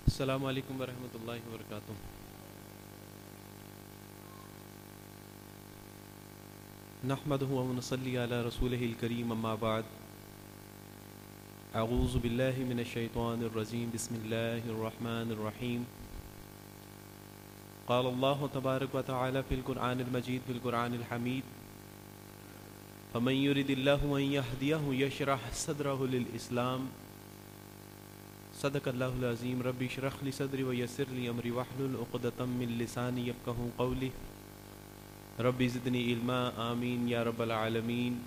السلام علیکم ورحمۃ اللہ وبرکاتہ۔ نحمدہ ونصلی علی رسولہ الکریم، اما بعد، اعوذ باللہ من الشیطان الرجیم، بسم اللہ الرحمن الرحیم۔ قال اللہ تبارک و تعالی فی القرآن المجید فی القرآن الحمید، فمن یرد اللہ ان یہدیہ یشرح صدرہ للاسلام۔ صدق اللہ العظیم۔ رب اشرح لی صدری ویسر لی امری واحلل عقدۃ من لسانی یفقہوا قولی۔ رب زدنی علما، آمین یا رب العالمین۔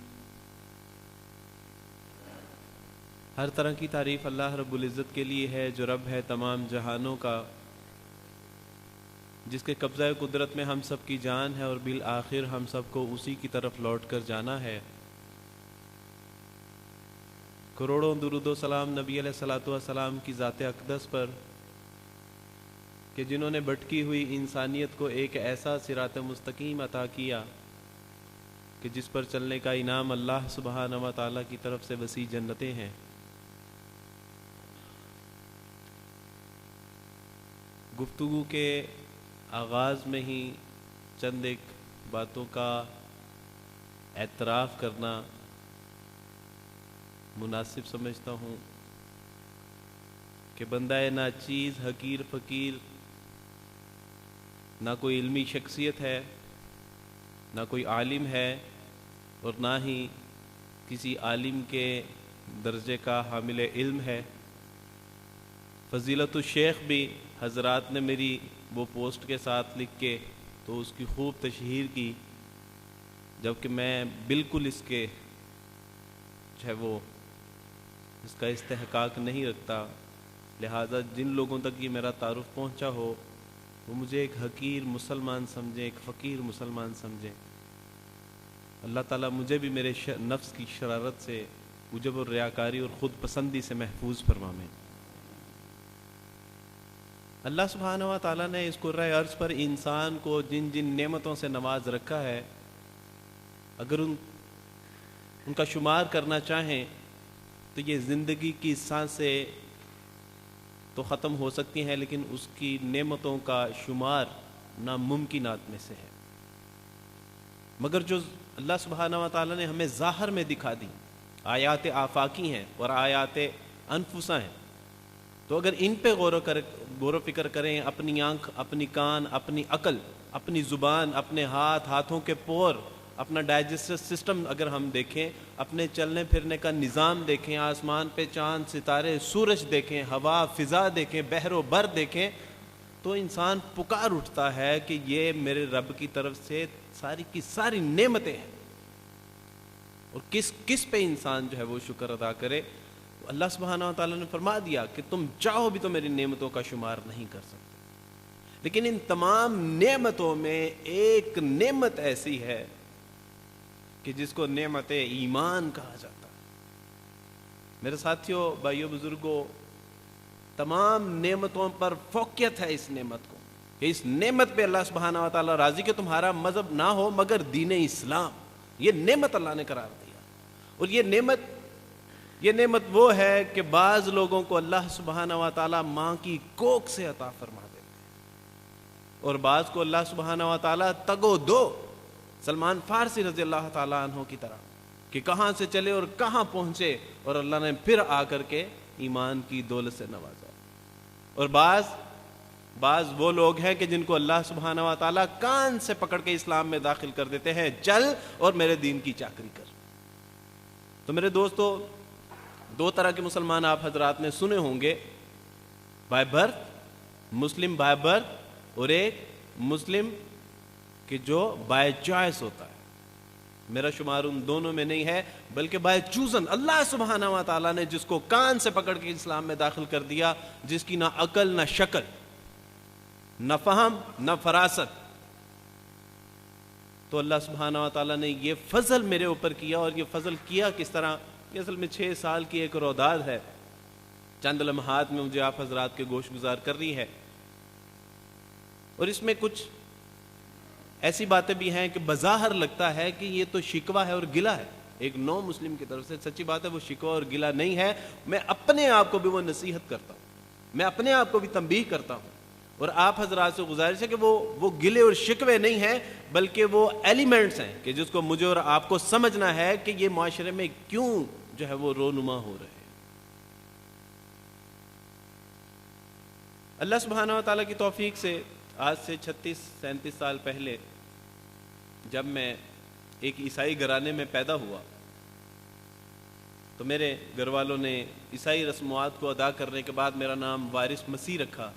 ہر طرح کی تعریف اللہ رب العزت کے لیے ہے، جو رب ہے تمام جہانوں کا، جس کے قبضہ قدرت میں ہم سب کی جان ہے، اور بالآخر ہم سب کو اسی کی طرف لوٹ کر جانا ہے۔ کروڑوں درود و سلام نبی علیہ الصلوۃ والسلام کی ذات اقدس پر، کہ جنہوں نے بھٹکی ہوئی انسانیت کو ایک ایسا صراط مستقیم عطا کیا کہ جس پر چلنے کا انعام اللہ سبحانہ و تعالیٰ کی طرف سے وسیع جنتیں ہیں۔ گفتگو کے آغاز میں ہی چند ایک باتوں کا اعتراف کرنا مناسب سمجھتا ہوں کہ بندہ ناچیز، حقیر، فقیر، نہ کوئی علمی شخصیت ہے، نہ کوئی عالم ہے، اور نہ ہی کسی عالم کے درجے کا حامل علم ہے۔ فضیلت الشیخ بھی حضرات نے میری وہ پوسٹ کے ساتھ لکھ کے تو اس کی خوب تشہیر کی، جبکہ میں بالکل اس کے جو ہے وہ اس کا استحقاق نہیں رکھتا، لہذا جن لوگوں تک یہ میرا تعارف پہنچا ہو وہ مجھے ایک حقیر مسلمان سمجھیں، ایک فقیر مسلمان سمجھیں۔ اللہ تعالیٰ مجھے بھی میرے نفس کی شرارت سے، عجب اور ریاکاری اور خود پسندی سے محفوظ فرمائے۔ اللہ سبحانہ و تعالیٰ نے اس کرۂ ارض پر انسان کو جن جن نعمتوں سے نواز رکھا ہے، اگر ان کا شمار کرنا چاہیں تو یہ زندگی کی سانسیں تو ختم ہو سکتی ہیں، لیکن اس کی نعمتوں کا شمار ناممکنات میں سے ہے۔ مگر جو اللہ سبحانہ و تعالیٰ نے ہمیں ظاہر میں دکھا دی، آیات آفاقی ہیں اور آیات انفسہ ہیں، تو اگر ان پہ غور و فکر کریں، اپنی آنکھ، اپنی کان، اپنی عقل، اپنی زبان، اپنے ہاتھوں کے پور، اپنا ڈائجسٹو سسٹم اگر ہم دیکھیں، اپنے چلنے پھرنے کا نظام دیکھیں، آسمان پہ چاند، ستارے، سورج دیکھیں، ہوا، فضا دیکھیں، بحر و بر دیکھیں، تو انسان پکار اٹھتا ہے کہ یہ میرے رب کی طرف سے ساری کی ساری نعمتیں ہیں، اور کس پہ انسان جو ہے وہ شکر ادا کرے۔ اللہ سبحانہ و تعالیٰ نے فرما دیا کہ تم چاہو بھی تو میری نعمتوں کا شمار نہیں کر سکتے، لیکن ان تمام نعمتوں میں ایک نعمت ایسی ہے کہ جس کو نعمت ایمان کہا جاتا ہے۔ میرے ساتھیوں، بھائیوں، بزرگوں، تمام نعمتوں پر فوقیت ہے اس نعمت کو، کہ اس نعمت پہ اللہ سبحانہ و تعالیٰ راضی کہ تمہارا مذہب نہ ہو مگر دین اسلام، یہ نعمت اللہ نے قرار دیا۔ اور یہ نعمت وہ ہے کہ بعض لوگوں کو اللہ سبحانہ و تعالیٰ ماں کی کوکھ سے عطا فرما دیتے ہیں، اور بعض کو اللہ سبحانہ و تعالیٰ تگو دو، سلمان فارسی رضی اللہ تعالیٰ عنہ کی طرح، کہ کہاں سے چلے اور کہاں پہنچے، اور اللہ نے پھر آ کر کے ایمان کی دولت سے نوازا۔ اور بعض وہ لوگ ہیں کہ جن کو اللہ سبحانہ و تعالیٰ کان سے پکڑ کے اسلام میں داخل کر دیتے ہیں، چل اور میرے دین کی چاکری کر۔ تو میرے دوستو، دو طرح کے مسلمان آپ حضرات نے سنے ہوں گے، by birth, Muslim by birth, اور ایک مسلم کہ جو بائی چوائس ہوتا ہے۔ میرا شمار ان دونوں میں نہیں ہے، بلکہ بائی چوزن، اللہ سبحانہ و تعالیٰ نے جس کو کان سے پکڑ کے اسلام میں داخل کر دیا، جس کی نہ عقل، نہ شکل، نہ فہم، نہ فراست، تو اللہ سبحانہ و تعالیٰ نے یہ فضل میرے اوپر کیا۔ اور یہ فضل کیا کس طرح؟ یہ اصل میں 6 سال کی ایک روداد ہے، چند لمحات میں مجھے آپ حضرات کے گوش گزار کرنی ہے، اور اس میں کچھ ایسی باتیں بھی ہیں کہ بظاہر لگتا ہے کہ یہ تو شکوہ ہے اور گلہ ہے ایک نو مسلم کی طرف سے۔ سچی بات ہے، وہ شکوہ اور گلہ نہیں ہے، میں اپنے آپ کو بھی وہ نصیحت کرتا ہوں میں اپنے آپ کو بھی تنبیہ کرتا ہوں، اور آپ حضرات سے گزارش ہے کہ وہ گلے اور شکوے نہیں ہیں، بلکہ وہ ایلیمنٹس ہیں کہ جس کو مجھے اور آپ کو سمجھنا ہے کہ یہ معاشرے میں کیوں جو ہے وہ رونما ہو رہے ہیں۔ اللہ سبحانہ و تعالیٰ کی توفیق سے آج سے 36-37 سال پہلے جب میں ایک عیسائی گھرانے میں پیدا ہوا تو میرے گھر والوں نے عیسائی رسومات کو ادا کرنے کے بعد میرا نام وارث مسیح رکھا۔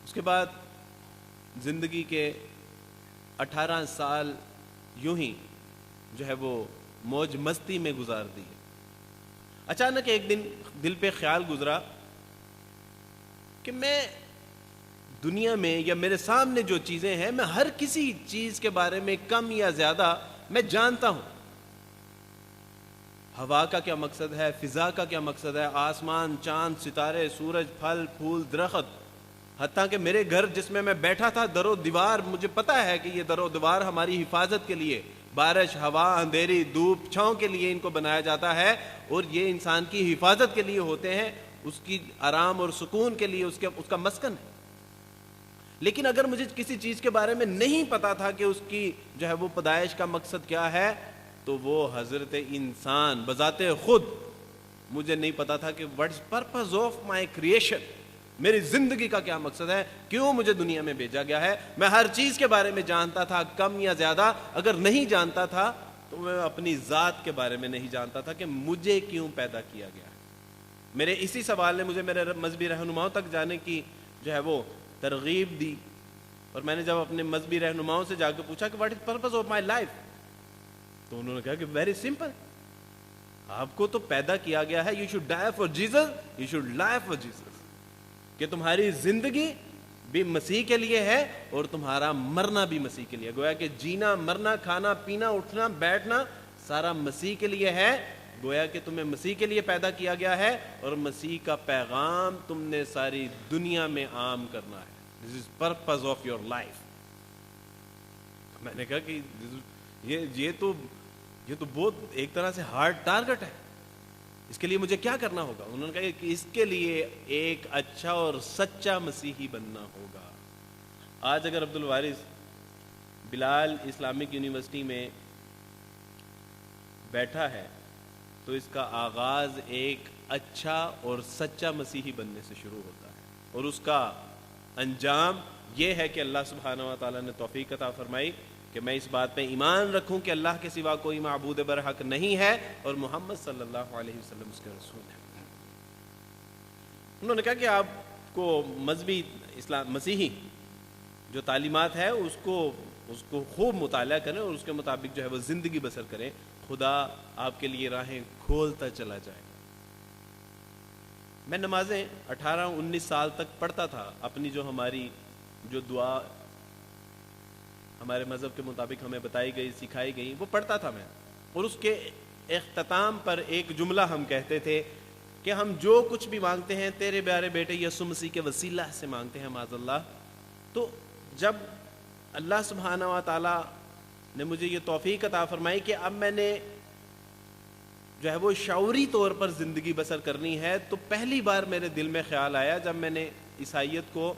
اس کے بعد زندگی کے 18 سال یوں ہی جو ہے وہ موج مستی میں گزار دی۔ اچانک ایک دن دل پہ خیال گزرا کہ میں دنیا میں یا میرے سامنے جو چیزیں ہیں، میں ہر کسی چیز کے بارے میں کم یا زیادہ میں جانتا ہوں۔ ہوا کا کیا مقصد ہے، فضا کا کیا مقصد ہے، آسمان، چاند، ستارے، سورج، پھل پھول، درخت، حتیٰ کہ میرے گھر جس میں میں بیٹھا تھا، در و دیوار، مجھے پتا ہے کہ یہ در و دیوار ہماری حفاظت کے لیے، بارش، ہوا، اندھیری، دھوپ، چھاؤں کے لیے ان کو بنایا جاتا ہے، اور یہ انسان کی حفاظت کے لیے ہوتے ہیں، اس کی آرام اور سکون کے لیے، اس کا مسکن ہے۔ لیکن اگر مجھے کسی چیز کے بارے میں نہیں پتا تھا کہ اس کی جو ہے وہ پیدائش کا مقصد کیا ہے، تو وہ حضرت انسان بذات خود، مجھے نہیں پتا تھا کہ what is purpose of my creation, میری زندگی کا کیا مقصد ہے، کیوں مجھے دنیا میں بھیجا گیا ہے۔ میں ہر چیز کے بارے میں جانتا تھا، کم یا زیادہ، اگر نہیں جانتا تھا تو میں اپنی ذات کے بارے میں نہیں جانتا تھا کہ مجھے کیوں پیدا کیا گیا ہے۔ میرے اسی سوال نے مجھے میرے مذہبی رہنماؤں تک جانے کی جو ہے وہ ترغیب دی، اور میں نے جب اپنے مذہبی رہنماؤں سے جا کے پوچھا کہ what is purpose of my life, تو انہوں نے کہا کہ ویری سمپل، آپ کو تو پیدا کیا گیا ہے، you should die for Jesus, you should life for Jesus, کہ تمہاری زندگی بھی مسیح کے لیے ہے اور تمہارا مرنا بھی مسیح کے لیے۔ گویا کہ جینا، مرنا، کھانا پینا، اٹھنا بیٹھنا سارا مسیح کے لیے ہے۔ گویا کہ تمہیں مسیح کے لیے پیدا کیا گیا ہے، اور مسیح کا پیغام تم نے ساری دنیا میں عام کرنا ہے۔ دس از پرپز آف یور لائف۔ میں نے کہا کہ یہ تو بہت ایک طرح سے ہارڈ ٹارگٹ ہے، اس کے لیے مجھے کیا کرنا ہوگا؟ انہوں نے کہا کہ اس کے لیے ایک اچھا اور سچا مسیحی بننا ہوگا۔ آج اگر عبد الوارث بلال اسلامک یونیورسٹی میں بیٹھا ہے تو اس کا آغاز ایک اچھا اور سچا مسیحی بننے سے شروع ہوتا ہے، اور اس کا انجام یہ ہے کہ اللہ سبحانہ و تعالیٰ نے توفیق عطا فرمائی کہ میں اس بات پہ ایمان رکھوں کہ اللہ کے سوا کوئی معبود برحق نہیں ہے، اور محمد صلی اللہ علیہ وسلم اس کے رسول ہیں۔ انہوں نے کہا کہ آپ کو مذہبی مسیحی جو تعلیمات ہے اس کو خوب مطالعہ کریں اور اس کے مطابق جو ہے وہ زندگی بسر کریں، خدا آپ کے لیے راہیں کھولتا چلا جائے گا۔ میں نمازیں 18-19 سال تک پڑھتا تھا، اپنی جو ہماری جو دعا ہمارے مذہب کے مطابق ہمیں بتائی گئی، سکھائی گئی، وہ پڑھتا تھا میں، اور اس کے اختتام پر ایک جملہ ہم کہتے تھے کہ ہم جو کچھ بھی مانگتے ہیں تیرے پیارے بیٹے یسوع مسیح کے وسیلہ سے مانگتے ہیں، معاذ اللہ۔ تو جب اللہ سبحانہ و تعالیٰ نے مجھے یہ توفیق عطا فرمائی کہ اب میں نے جو ہے وہ شعوری طور پر زندگی بسر کرنی ہے، تو پہلی بار میرے دل میں خیال آیا جب میں نے عیسائیت کو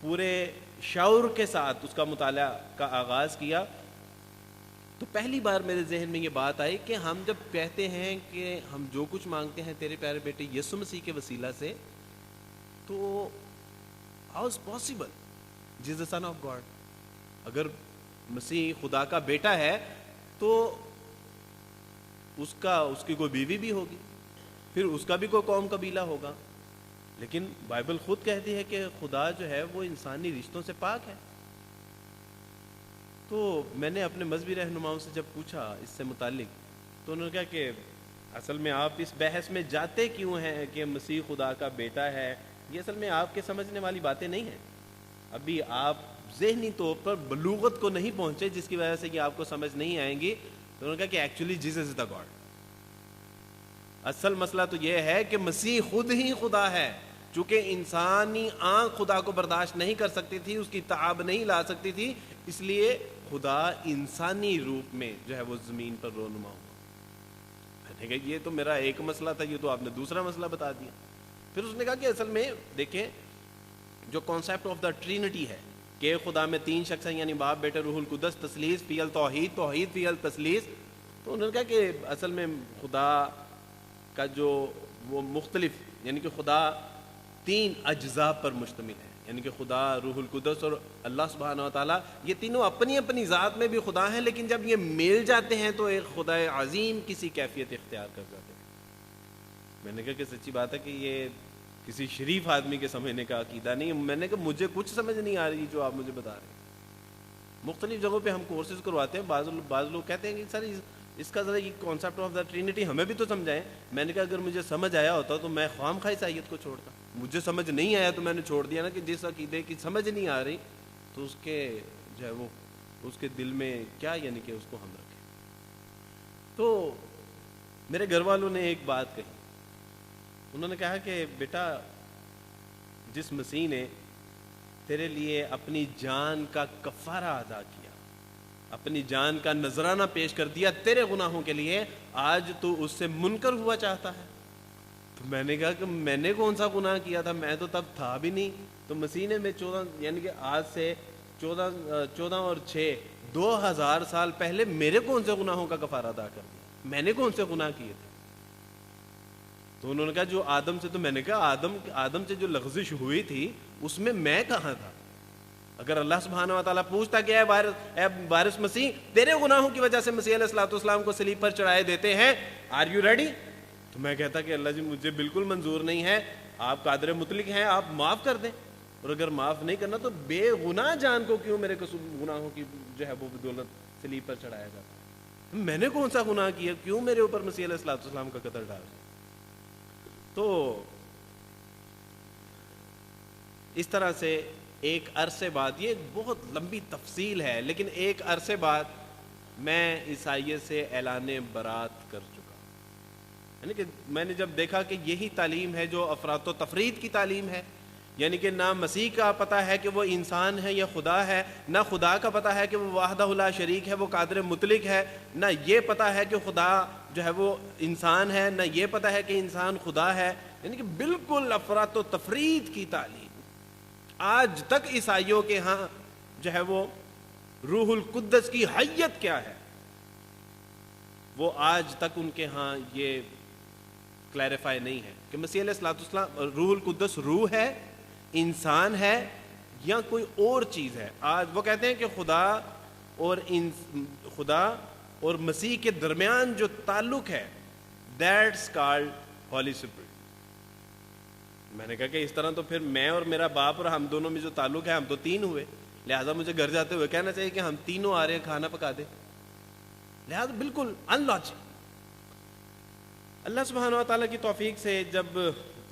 پورے شعور کے ساتھ اس کا مطالعہ کا آغاز کیا، تو پہلی بار میرے ذہن میں یہ بات آئی کہ ہم جب کہتے ہیں کہ ہم جو کچھ مانگتے ہیں تیرے پیارے بیٹے یسوع مسیح کے وسیلہ سے، تو ہاؤ از پاسبل جی is the son of God? اگر مسیح خدا کا بیٹا ہے تو اس کی کوئی بیوی بھی ہوگی، پھر اس کا بھی کوئی قوم قبیلہ ہوگا، لیکن بائبل خود کہتی ہے کہ خدا جو ہے وہ انسانی رشتوں سے پاک ہے۔ تو میں نے اپنے مذہبی رہنماؤں سے جب پوچھا اس سے متعلق، تو انہوں نے کہا کہ اصل میں آپ اس بحث میں جاتے کیوں ہیں کہ مسیح خدا کا بیٹا ہے، یہ اصل میں آپ کے سمجھنے والی باتیں نہیں ہیں، ابھی آپ ذہنی طور پر بلوغت کو نہیں پہنچے جس کی وجہ سے یہ آپ کو سمجھ نہیں آئیں گی۔ تو انہوں نے کہا کہ actually Jesus is the God, اصل مسئلہ تو یہ ہے کہ مسیح خود ہی خدا ہے، چونکہ انسانی آنکھ خدا کو برداشت نہیں کر سکتی تھی، اس کی تعب نہیں لا سکتی تھی، اس لیے خدا انسانی روپ میں جو ہے وہ زمین پر رونما ہوا۔ میں نے کہا یہ تو میرا ایک مسئلہ تھا، یہ تو آپ نے دوسرا مسئلہ بتا دیا۔ پھر اس نے کہا کہ اصل میں دیکھیں جو کانسیپٹ آف دا ٹرینٹی ہے کہ خدا میں تین شخص ہیں، یعنی باپ بیٹے روح القدس، تثلیث فی التوحید، توحید فی التثلیث، تو انہوں نے کہا کہ اصل میں خدا کا جو وہ مختلف، یعنی کہ خدا تین اجزاء پر مشتمل ہے، یعنی کہ خدا، روح القدس اور اللہ سبحانہ و تعالیٰ، یہ تینوں اپنی اپنی ذات میں بھی خدا ہیں، لیکن جب یہ مل جاتے ہیں تو ایک خدا عظیم کسی کیفیت اختیار کر جاتے ہیں۔ میں نے کہا کہ سچی بات ہے کہ یہ کسی شریف آدمی کے سمجھنے کا عقیدہ نہیں۔ میں نے کہا مجھے کچھ سمجھ نہیں آ رہی جو آپ مجھے بتا رہے ہیں۔ مختلف جگہوں پہ ہم کورسز کرواتے ہیں، بعض لوگ کہتے ہیں کہ سر اس کا ذرا یہ کانسیپٹ آف دا ٹرینٹی ہمیں بھی تو سمجھائیں۔ میں نے کہا اگر مجھے سمجھ آیا ہوتا تو میں خواہ مخواہ عیسائیت کو چھوڑتا، مجھے سمجھ نہیں آیا تو میں نے چھوڑ دیا نا، کہ جس عقیدے کی سمجھ نہیں آ رہی تو اس کے جو ہے وہ اس کے دل میں کیا، یعنی کہ اس کو ہم رکھیں۔ تو میرے گھر والوں نے ایک بات کہی، انہوں نے کہا کہ بیٹا جس مسیح نے تیرے لیے اپنی جان کا کفارہ ادا کیا، اپنی جان کا نذرانہ پیش کر دیا تیرے گناہوں کے لیے، آج تو اس سے منکر ہوا چاہتا ہے۔ تو میں نے کہا کہ میں نے کون سا گناہ کیا تھا، میں تو تب تھا بھی نہیں۔ تو مسیح نے میں 14 یعنی کہ آج سے 14 اور 6 2000 سال پہلے میرے کون سے گناہوں کا کفارہ ادا کر دیا، میں نے کون سے گناہ کیے تھے؟ تو انہوں نے کہا جو آدم سے، تو میں نے کہا آدم سے جو لغزش ہوئی تھی اس میں کہاں تھا؟ اگر اللہ سبحانہ و تعالیٰ پوچھتا کہ اے وارث مسیح، تیرے گناہوں کی وجہ سے مسیح علیہ الصلوۃ والسلام کو صلیب پر چڑھائے دیتے ہیں، آر یو ریڈی؟ تو میں کہتا کہ اللہ جی مجھے بالکل منظور نہیں ہے، آپ قادر مطلق ہیں، آپ معاف کر دیں، اور اگر معاف نہیں کرنا تو بے گناہ جان کو کیوں میرے گناہوں کی جو ہے وہ بدولت صلیب پر چڑھایا جاتا ہے؟ میں نے کون سا گناہ کیا، کیوں میرے اوپر مسیح علیہ الصلوۃ والسلام کا قتل ڈال دیا؟ تو اس طرح سے ایک عرصے بعد، یہ ایک بہت لمبی تفصیل ہے، لیکن ایک عرصے بعد میں عیسائیت سے اعلان برات کر چکا، یعنی کہ میں نے جب دیکھا کہ یہی تعلیم ہے جو افراط و تفرید کی تعلیم ہے، یعنی کہ نہ مسیح کا پتہ ہے کہ وہ انسان ہے یا خدا ہے، نہ خدا کا پتہ ہے کہ وہ وحدہ لا شریک ہے، وہ قادر مطلق ہے، نہ یہ پتہ ہے کہ خدا جو ہے وہ انسان ہے، نہ یہ پتہ ہے کہ انسان خدا ہے، یعنی کہ بالکل افراط و تفرید کی تعلیم۔ آج تک عیسائیوں کے ہاں جو ہے وہ روح القدس کی حیت کیا ہے، وہ آج تک ان کے ہاں یہ کلیریفائی نہیں ہے کہ مسیح علیہ الصلوۃ والسلام روح القدس روح ہے، انسان ہے، یا کوئی اور چیز ہے۔ آج وہ کہتے ہیں کہ خدا اور مسیح کے درمیان جو تعلق ہے دیٹس کالڈ ہولی اسپرٹ۔ میں نے کہا کہ اس طرح تو پھر میں اور میرا باپ اور ہم دونوں میں جو تعلق ہے، ہم تو تین ہوئے، لہٰذا مجھے گھر جاتے ہوئے کہنا چاہیے کہ ہم تینوں آ رہے ہیں کھانا پکا دے، لہٰذا بالکل ان لاجک۔ اللہ سبحانہ و تعالیٰ کی توفیق سے جب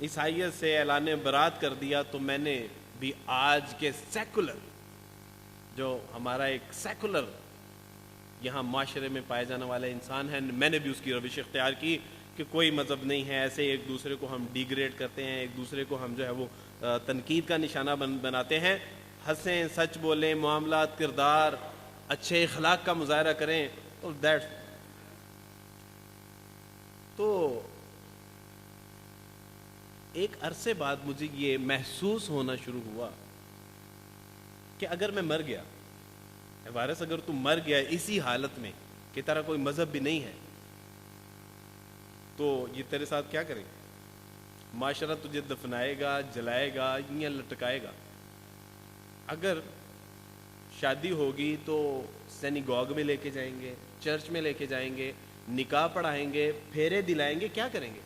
عیسائیت سے اعلان برات کر دیا تو میں نے بھی آج کے سیکولر، جو ہمارا ایک سیکولر یہاں معاشرے میں پائے جانے والا انسان ہے، میں نے بھی اس کی روش اختیار کی کہ کوئی مذہب نہیں ہے، ایسے ایک دوسرے کو ہم ڈیگریڈ کرتے ہیں، ایک دوسرے کو ہم جو ہے وہ تنقید کا نشانہ بناتے ہیں، ہنسیں، سچ بولیں، معاملات، کردار، اچھے اخلاق کا مظاہرہ کریں، تو ایک عرصے بعد مجھے یہ محسوس ہونا شروع ہوا کہ اگر میں مر گیا، وارث اگر تم مر گیا اسی حالت میں کہ تیرا کوئی مذہب بھی نہیں ہے، تو یہ تیرے ساتھ کیا کرے گا؟ معاشرہ تجھے دفنائے گا، جلائے گا یا لٹکائے گا۔ اگر شادی ہوگی تو سینیگوگ میں لے کے جائیں گے، چرچ میں لے کے جائیں گے، نکاح پڑھائیں گے، پھیرے دلائیں گے، کیا کریں گے؟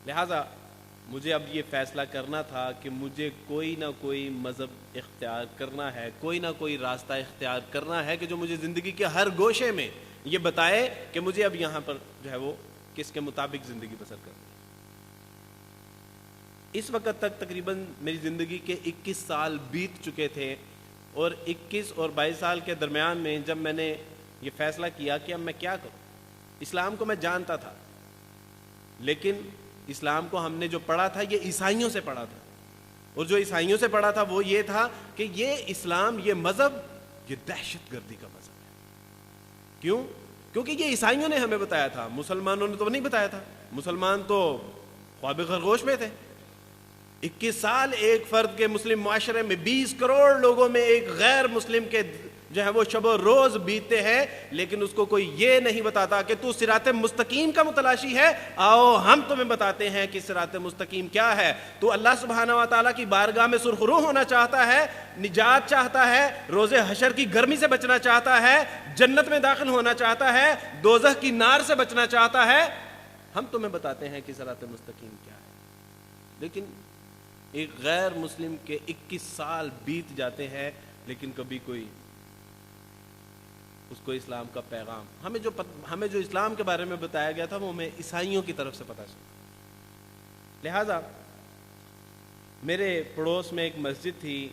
لہٰذا مجھے اب یہ فیصلہ کرنا تھا کہ مجھے کوئی نہ کوئی مذہب اختیار کرنا ہے، کوئی نہ کوئی راستہ اختیار کرنا ہے کہ جو مجھے زندگی کے ہر گوشے میں یہ بتائے کہ مجھے اب یہاں پر جو ہے وہ کس کے مطابق زندگی بسر کرنی ہے۔ اس وقت تک تقریباً میری زندگی کے 21 سال بیت چکے تھے، اور 21 اور 22 سال کے درمیان میں جب میں نے یہ فیصلہ کیا کہ اب میں کیا کروں، اسلام کو میں جانتا تھا، لیکن اسلام کو ہم نے جو پڑھا تھا یہ عیسائیوں سے پڑھا تھا، اور جو عیسائیوں سے پڑھا تھا وہ یہ تھا کہ یہ اسلام، یہ مذہب، یہ دہشت گردی کا مذہب ہے۔ کیوں؟ کیونکہ یہ عیسائیوں نے ہمیں بتایا تھا، مسلمانوں نے تو نہیں بتایا تھا. مسلمان تو خواب خرگوش میں تھے. 21 سال ایک فرد کے مسلم معاشرے میں 20 کروڑ لوگوں میں ایک غیر مسلم کے جو ہے وہ شب و روز بیتتے ہیں، لیکن اس کو کوئی یہ نہیں بتاتا کہ تو صراط مستقیم کا متلاشی ہے. آؤ ہم تمہیں بتاتے ہیں کہ صراط مستقیم کیا ہے. تو اللہ سبحانہ و تعالیٰ کی بارگاہ میں سرخرو ہونا چاہتا ہے، نجات چاہتا ہے، روز حشر کی گرمی سے بچنا چاہتا ہے، جنت میں داخل ہونا چاہتا ہے، دوزخ کی نار سے بچنا چاہتا ہے. ہم تمہیں بتاتے ہیں کہ صراط مستقیم کیا ہے. لیکن ایک غیر مسلم کے 21 سال بیت جاتے ہیں، لیکن کبھی کوئی اس کو اسلام کا پیغام، ہمیں جو اسلام کے بارے میں بتایا گیا تھا وہ ہمیں عیسائیوں کی طرف سے پتہ چلا. لہٰذا میرے پڑوس میں ایک مسجد تھی،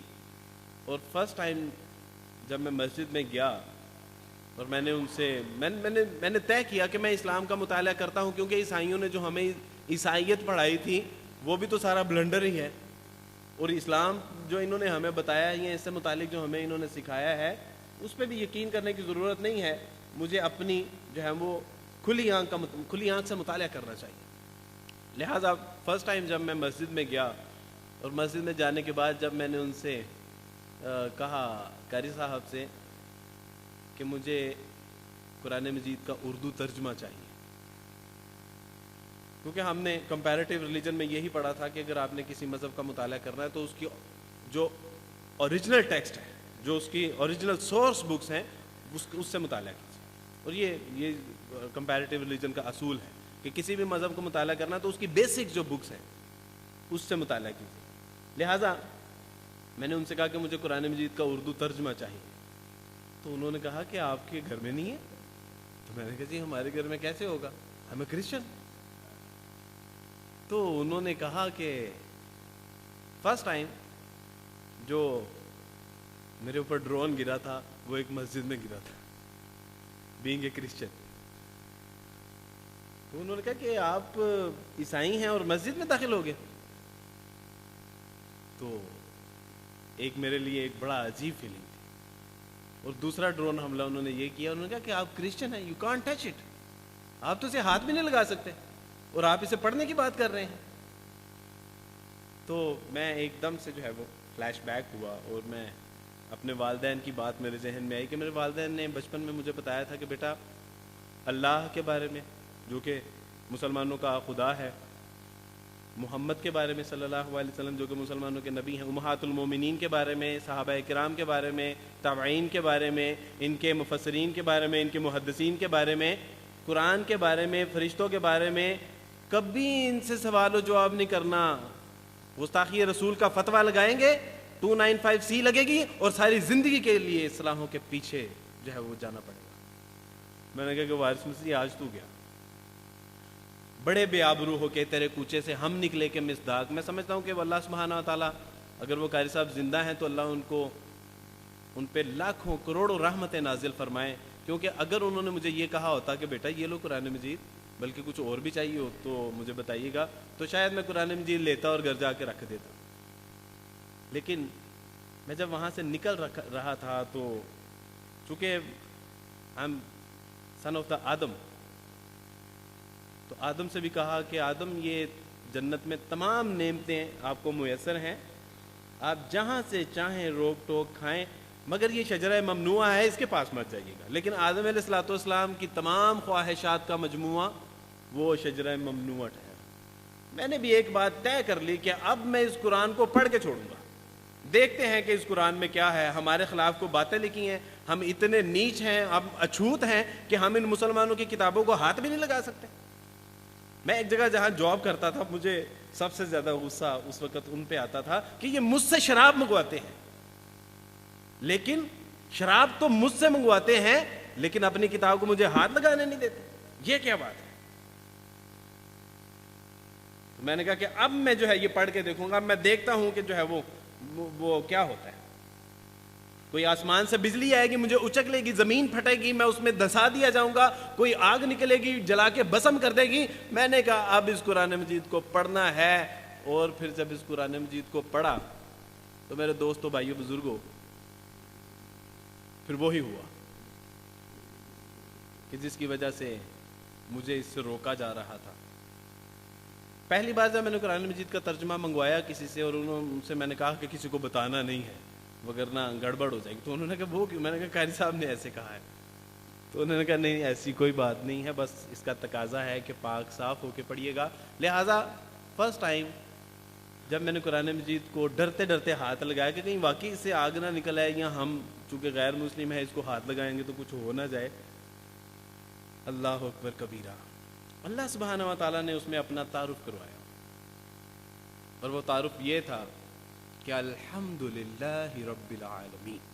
اور فرسٹ ٹائم جب میں مسجد میں گیا اور میں نے ان سے میں نے طے کیا کہ میں اسلام کا مطالعہ کرتا ہوں، کیونکہ عیسائیوں نے جو ہمیں عیسائیت پڑھائی تھی وہ بھی تو سارا بلنڈر ہی ہے، اور اسلام جو انہوں نے ہمیں بتایا ہے، اس سے متعلق جو ہمیں انہوں نے سکھایا ہے، اس پہ بھی یقین کرنے کی ضرورت نہیں ہے. مجھے اپنی جو ہے وہ کھلی آنکھ سے مطالعہ کرنا چاہیے. لہٰذا فرسٹ ٹائم جب میں مسجد میں گیا، اور مسجد میں جانے کے بعد جب میں نے ان سے کہا قاری صاحب سے کہ مجھے قرآن مجید کا اردو ترجمہ چاہیے، کیونکہ ہم نے کمپیریٹیو ریلیجن میں یہی پڑھا تھا کہ اگر آپ نے کسی مذہب کا مطالعہ کرنا ہے تو اس کی جو اوریجنل ٹیکسٹ ہے، جو اس کی اوریجنل سورس بکس ہیں، اس سے مطالعہ کیجیے. اور یہ کمپیریٹیو ریلیجن کا اصول ہے کہ کسی بھی مذہب کو مطالعہ کرنا ہے تو اس کی بیسک جو بکس ہیں اس سے مطالعہ کیجیے. لہٰذا میں نے ان سے کہا کہ مجھے قرآن مجید کا اردو ترجمہ چاہیے. تو انہوں نے کہا کہ آپ کے گھر میں نہیں ہے؟ تو میں نے کہا جی ہمارے گھر میں کیسے ہوگا، ہمیں کرسچن. تو انہوں نے کہا کہ فرسٹ ٹائم جو میرے اوپر ڈرون گرا تھا وہ ایک مسجد میں گرا تھا، بینگ اے کرسچن. تو انہوں نے کہا کہ آپ عیسائی ہیں اور مسجد میں داخل ہو گئے. تو ایک میرے لیے ایک بڑا عجیب فیلنگ تھی. اور دوسرا ڈرون حملہ انہوں نے یہ کیا، انہوں نے کہا کہ آپ کرسچن ہیں، یو کانٹ ٹچ اٹ، آپ تو اسے ہاتھ بھی نہیں لگا سکتے، اور آپ اسے پڑھنے کی بات کر رہے ہیں. تو میں ایک دم سے جو ہے وہ فلیش بیک ہوا، اور میں اپنے والدین کی بات میرے ذہن میں آئی کہ میرے والدین نے بچپن میں مجھے بتایا تھا کہ بیٹا اللہ کے بارے میں جو کہ مسلمانوں کا خدا ہے، محمد کے بارے میں صلی اللہ علیہ وسلم جو کہ مسلمانوں کے نبی ہیں، امہات المومنین کے بارے میں، صحابہ کرام کے بارے میں، تابعین کے بارے میں، ان کے مفسرین کے بارے میں، ان کے محدثین کے بارے میں، قرآن کے بارے میں، فرشتوں کے بارے میں کبھی ان سے سوال و جواب نہیں کرنا. گستاخی رسول کا فتویٰ لگائیں گے 295C لگے گی، اور ساری زندگی کے لیے اصلاحوں کے پیچھے جو ہے وہ جانا پڑے گا. میں نے کہا کہ وارث مسیح آج تو گیا، بڑے بے آبرو ہو کے تیرے کوچے سے ہم نکلے کے مصداق. میں سمجھتا ہوں کہ وہ اللہ سبحانہ و تعالیٰ اگر وہ قاری صاحب زندہ ہیں تو اللہ ان پہ لاکھوں کروڑوں رحمتیں نازل فرمائیں. کیونکہ اگر انہوں نے مجھے یہ کہا ہوتا کہ بیٹا یہ لو قرآن مجید، بلکہ کچھ اور بھی چاہیے ہو تو مجھے بتائیے گا، تو شاید میں قرآن مجید لیتا اور گھر جا کے رکھ دیتا. لیکن میں جب وہاں سے نکل رہا تھا تو چونکہ I am sun of the آدم، تو آدم سے بھی کہا کہ آدم یہ جنت میں تمام نعمتیں آپ کو میسر ہیں، آپ جہاں سے چاہیں روک ٹوک کھائیں، مگر یہ شجرہ ممنوعہ ہے، اس کے پاس مت جائیے گا. لیکن آدم علیہ الصلوۃ والسلام کی تمام خواہشات کا مجموعہ وہ شجرہ ممنوعہ ہے. میں نے بھی ایک بات طے کر لی کہ اب میں اس قرآن کو پڑھ کے چھوڑوں گا. دیکھتے ہیں کہ اس قرآن میں کیا ہے. ہمارے خلاف کو باتیں لکھی ہیں، ہم اتنے نیچ ہیں، ہم اچھوت ہیں کہ ہم ان مسلمانوں کی کتابوں کو ہاتھ بھی نہیں لگا سکتے. میں ایک جگہ جہاں جاب کرتا تھا، مجھے سب سے زیادہ غصہ اس وقت ان پہ آتا تھا کہ یہ مجھ سے شراب منگواتے ہیں، لیکن شراب تو مجھ سے منگواتے ہیں لیکن اپنی کتاب کو مجھے ہاتھ لگانے نہیں دیتے. یہ کیا بات ہے؟ تو میں نے کہا کہ اب میں جو ہے یہ پڑھ کے دیکھوں گا، میں دیکھتا ہوں کہ جو ہے وہ کیا ہوتا ہے. کوئی آسمان سے بجلی آئے گی، مجھے اچک لے گی، زمین پھٹے گی، میں اس میں دھسا دیا جاؤں گا، کوئی آگ نکلے گی جلا کے بسم کر دے گی. میں نے کہا اب اس قرآن مجید کو پڑھنا ہے. اور پھر جب اس قرآن مجید کو پڑھا تو میرے دوستوں، بھائیوں، بزرگوں، پھر وہی ہوا. کہ جس کی وجہ سے مجھے اس سے روکا جا رہا تھا. پہلی بار جب میں نے قرآن مجید کا ترجمہ منگوایا کسی سے اور ان سے میں نے کہا کہ کسی کو بتانا نہیں ہے وگرنہ گڑبڑ ہو جائے گی, تو انہوں نے کہا وہ کیوں؟ میں نے کہا قاری صاحب نے ایسے کہا ہے. تو انہوں نے کہا نہیں ایسی کوئی بات نہیں ہے, بس اس کا تقاضا ہے کہ پاک صاف ہو کے پڑھیے گا. لہٰذا فرسٹ ٹائم جب میں نے قرآن مجید کو ڈرتے ڈرتے ہاتھ لگایا کہ کہیں واقعی اس سے آگ نہ نکل آئے, یا ہم چونکہ غیر مسلم ہے اس کو ہاتھ لگائیں گے تو کچھ ہو نہ جائے. اللہ اکبر کبیرہ, اللہ سبحانہ و تعالیٰ نے اس میں اپنا تعارف کروایا, اور وہ تعارف یہ تھا کہ الحمدللہ رب العالمین.